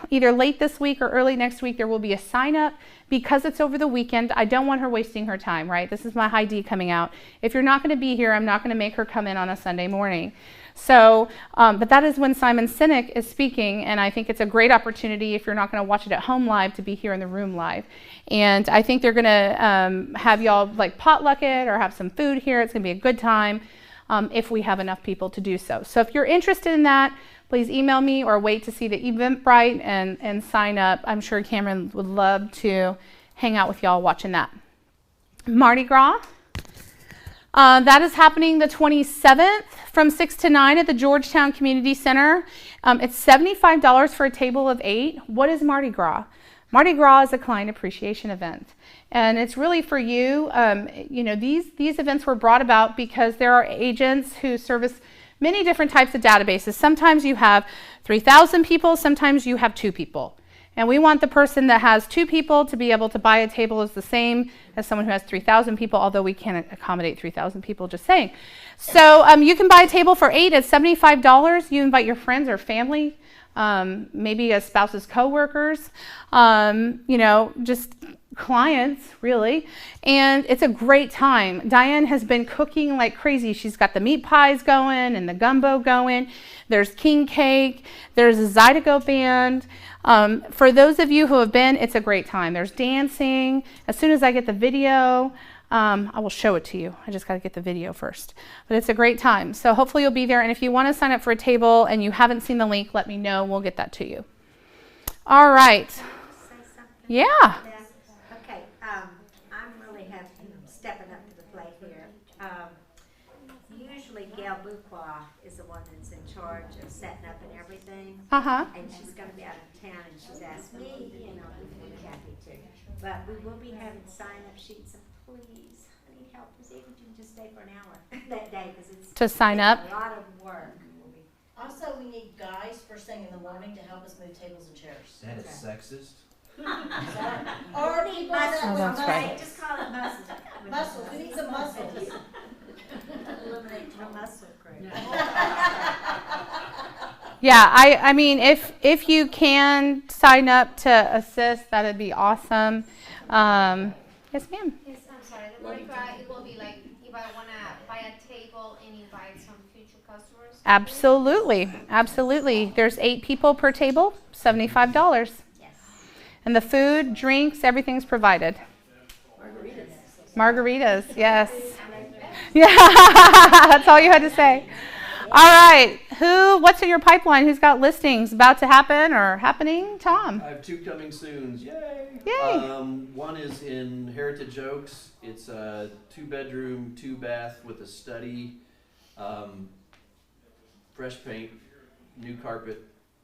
either late this week or early next week, there will be a sign up. Because it's over the weekend, I don't want her wasting her time, right? This is my high D coming out. If you're not going to be here, I'm not going to make her come in on a Sunday morning. So, but that is when Simon Sinek is speaking, and I think it's a great opportunity if you're not going to watch it at home live to be here in the room live. And I think they're going to have y'all like potluck it or have some food here. It's going to be a good time if we have enough people to do so. So if you're interested in that, please email me or wait to see the Eventbrite and sign up. I'm sure Cameron would love to hang out with y'all watching that. Mardi Gras. That is happening the 27th from 6 to 9 at the Georgetown Community Center. It's $75 for a table of 8. What is Mardi Gras? Mardi Gras is a client appreciation event. And it's really for you. These events were brought about because there are agents who service many different types of databases. Sometimes you have 3,000 people, sometimes you have 2 people. And we want the person that has 2 people to be able to buy a table as the same as someone who has 3,000 people, although we can't accommodate 3,000 people, just saying. So you can buy a table for 8 at $75. You invite your friends or family, maybe a spouse's coworkers, just clients, really. And it's a great time. Diane has been cooking like crazy. She's got the meat pies going and the gumbo going. There's king cake. There's a Zydeco band. For those of you who have been, it's a great time. There's dancing. As soon as I get the video, I will show it to you. I just got to get the video first. But it's a great time. So hopefully you'll be there. And if you want to sign up for a table and you haven't seen the link, let me know. We'll get that to you. All right. Yeah. Okay, I'm really stepping up to the plate here. Usually Gail Buqua is the one that's in charge of setting up and everything. Uh-huh. And she's going to be out of town, and she's asked me, if Kathy too. But we will be having sign-up sheets, and please, I need help. Even if you can just stay for an hour that day, because it's To sign up? a lot of work. Also, we need guys first thing in the morning to help us move tables and chairs. That is sexist. Or people that Oh, that's right. Just call it muscles. Muscles, we need some muscles. Eliminate your muscle crew. Yeah, I mean, if you can sign up to assist, that'd be awesome. Yes, ma'am. Yes, I'm sorry. The Mardi Gras, it will be like if I want to buy a table and invite some future customers. Absolutely, absolutely. There's 8 people per table, $75. Yes. And the food, drinks, everything's provided. Margaritas, yes. Yeah, that's all you had to say. All right, what's in your pipeline? Who's got listings about to happen or happening? Tom. I have 2 coming soon. Yay! Yay! One is in Heritage Oaks. It's a 2-bedroom, 2-bath with a study, fresh paint, new carpet.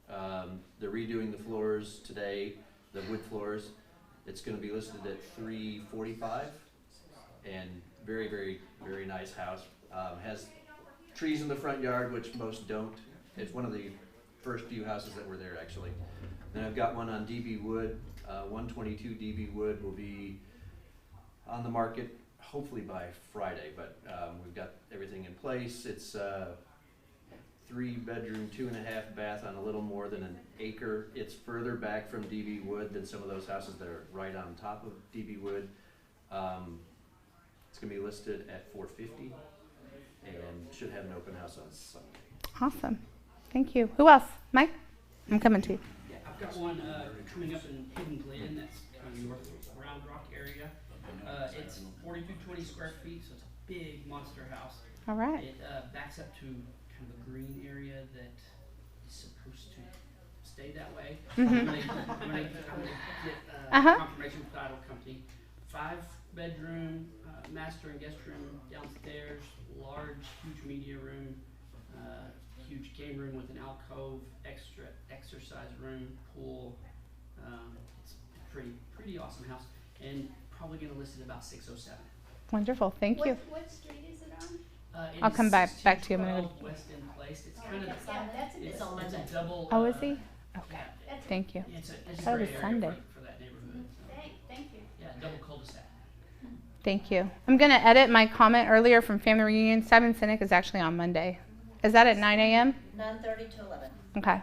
They're redoing the floors today, the wood floors. It's going to be listed at $345, and very, very, very nice house. Has trees in the front yard, which most don't. It's one of the first few houses that were there, actually. Then I've got one on DB Wood. 122 DB Wood will be on the market hopefully by Friday, but we've got everything in place. It's 3-bedroom, 2.5 bath on a little more than an acre. It's further back from DB Wood than some of those houses that are right on top of DB Wood. It's gonna be listed at $450 and should have an open house on Sunday. Awesome. Thank you. Who else? Mike? I'm coming to you. Yeah, I've got one coming up in Hidden Glen, that's kind of north of Round Rock area. It's 4,220 square feet, so it's a big monster house. All right. It backs up to kind of a green area that is supposed to stay that way. Mhm. I'm gonna get confirmation from the title company. 5-bedroom, master and guest room downstairs, large, huge media room, huge game room with an alcove, extra exercise room, pool. It's a pretty awesome house, and probably gonna list it about 607. Wonderful. Thank you. What street is it on? I'll come back to you. I'm gonna. West End Place. It's kind of It's a double. Oh, is he? Okay. Yeah, Thank you. It's a That was great area Sunday. for that neighborhood. So. Thank you. Yeah, double cul-de-sac. Thank you. I'm going to edit my comment earlier from Family Reunion. Simon Sinek is actually on Monday. Is that at 9 a.m.? 9:30 to 11. Okay.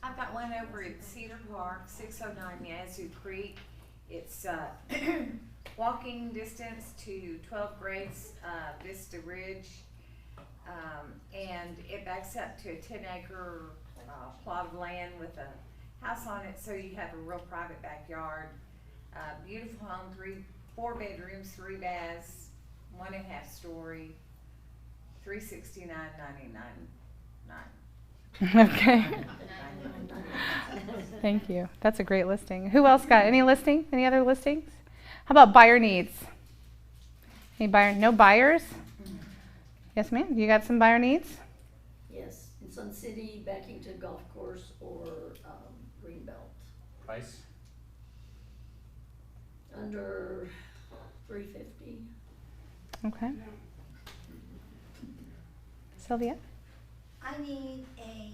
I've got one over at Cedar Park, 609 Yazoo Creek. It's walking distance to 12 grades Vista Ridge, and it backs up to a 10-acre plot of land with a house on it, so you have a real private backyard. Beautiful home, 4 bedrooms, 3 baths, 1.5 story, $369.99. Okay. Thank you. That's a great listing. Who else got any listing? Any other listings? How about buyer needs? Any buyer? No buyers? Yes, ma'am. You got some buyer needs? Yes, in Sun City, backing to golf course or Greenbelt. Price? Under $350. Okay. Sylvia? I need a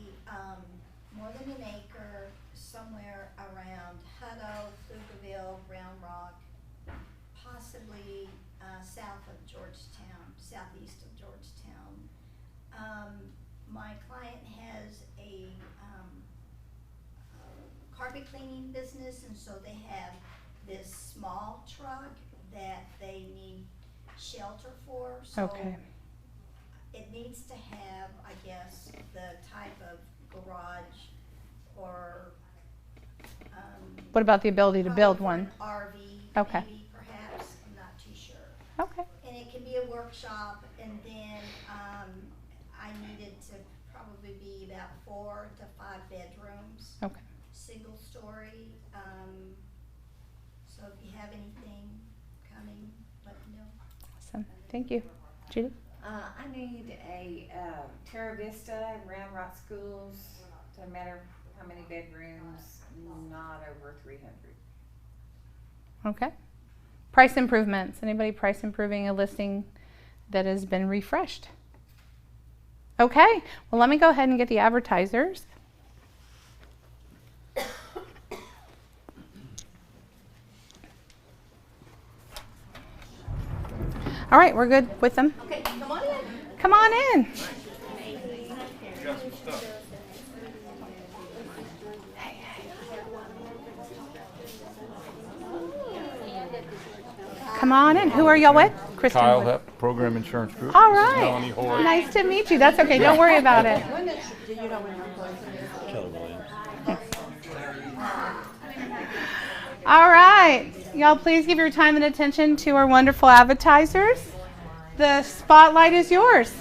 more than an acre somewhere around Hutto, Pflugerville, Round Rock, possibly south of Georgetown, southeast of Georgetown. My client has a carpet cleaning business, and so they have this small truck that they need shelter for. So Okay. it needs to have, I guess, the type of garage or What about the ability to build one? RV, Okay. maybe, perhaps, I'm not too sure. Okay. And it can be a workshop, and then I needed to probably be about 4 to 5 bedrooms. Okay. Single story. So if you have anything coming, let me know. Awesome. Thank you. Judy? I need a Terra Vista, Round Rock Schools, doesn't matter how many bedrooms, not over 300. Okay. Price improvements. Anybody price improving a listing that has been refreshed? Okay. Well, let me go ahead and get the advertisers. All right, we're good with them. Okay, come on in. Come on in. Got some stuff. Come on in. Who are y'all with? Kristen. Kyle Hepp, Program Insurance Group. All This is right. Melanie Hoy. Nice to meet you. That's okay. Don't worry about it. Keller Williams. All right. Y'all please give your time and attention to our wonderful advertisers. The spotlight is yours.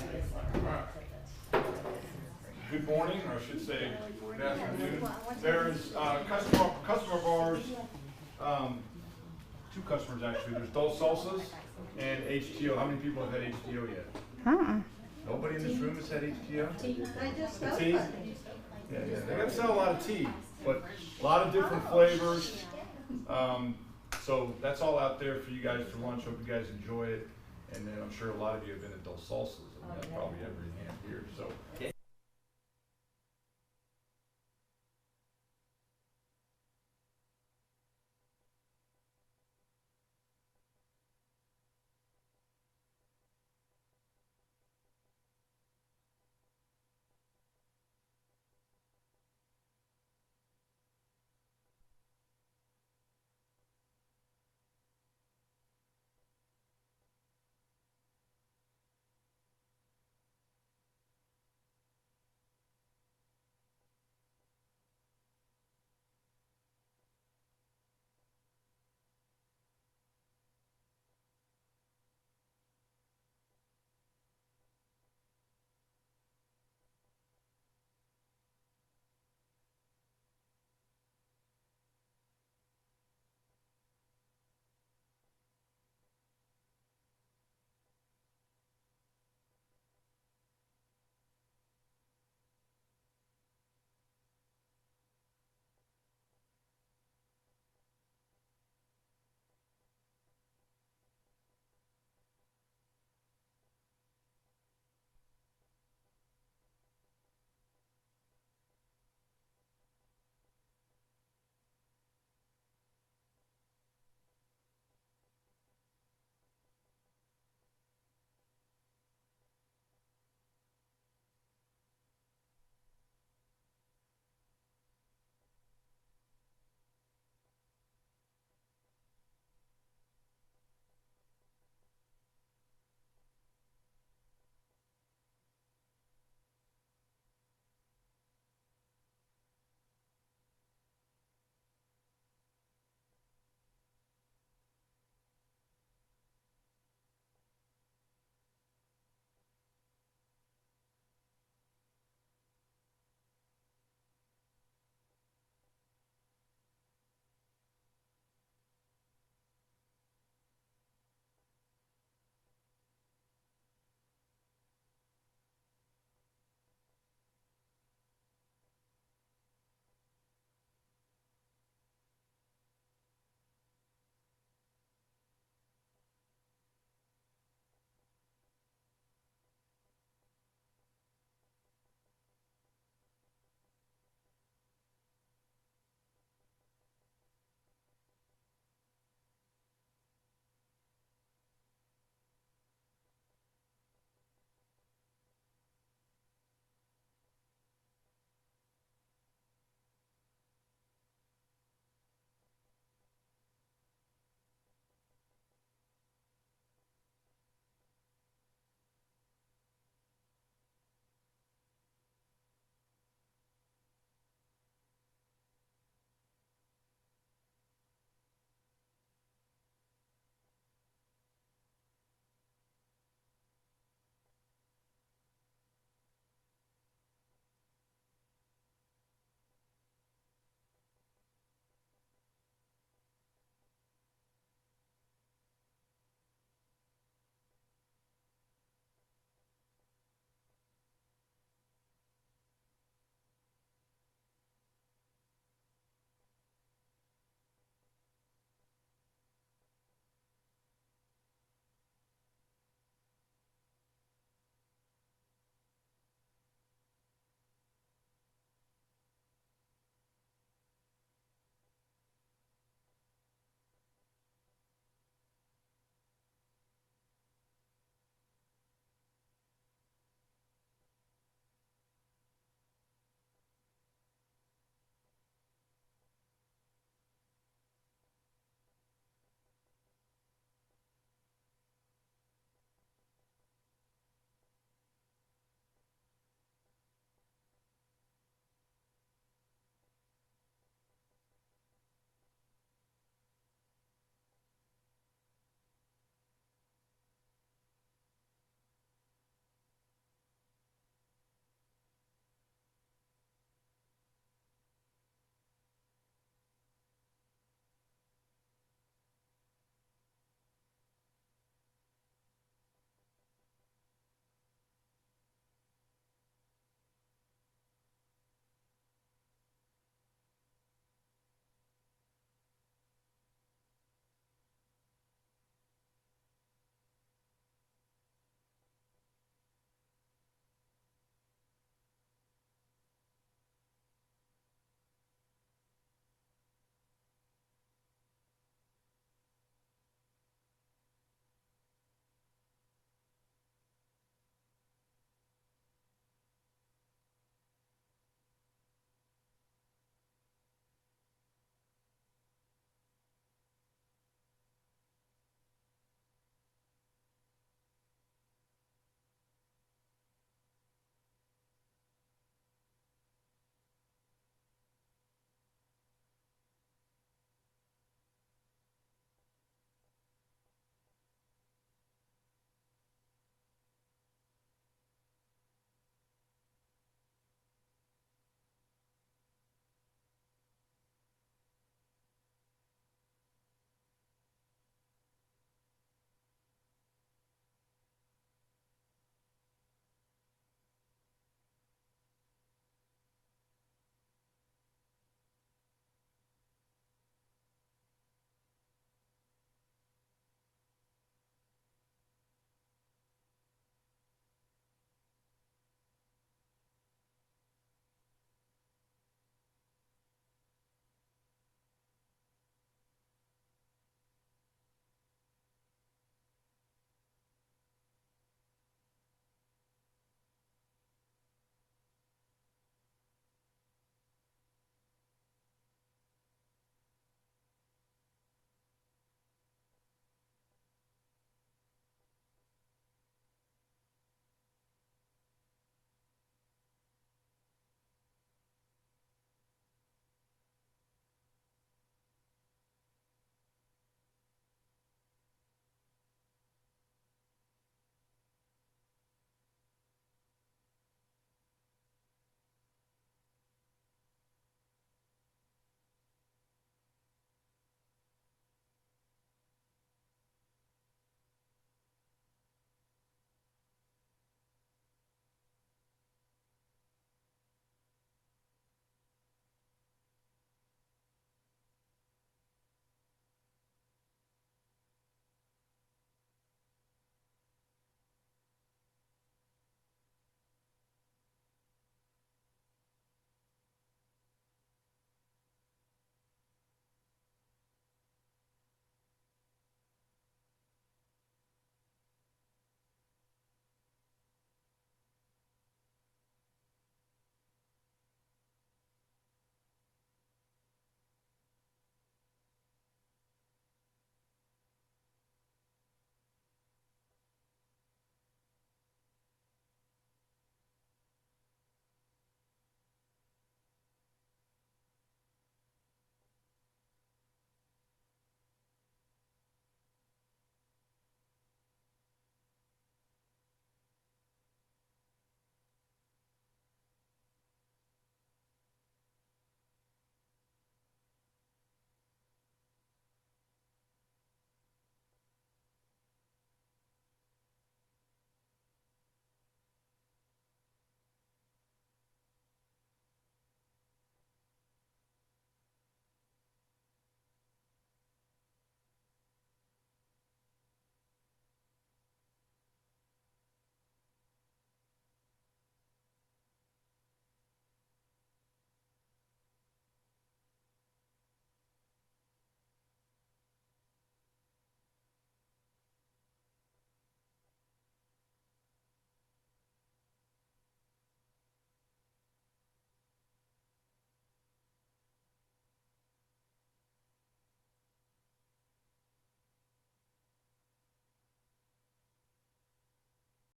Good morning, or I should say good afternoon. There's customer of ours, two customers actually. There's Dos Salsas and HTO. How many people have had HTO yet? Nobody in this room has had HTO? The tea? Yeah, they gotta sell a lot of tea, but a lot of different flavors. So that's all out there for you guys for lunch. Hope you guys enjoy it. And then I'm sure a lot of you have been at Dos Salsas. I mean, that's probably every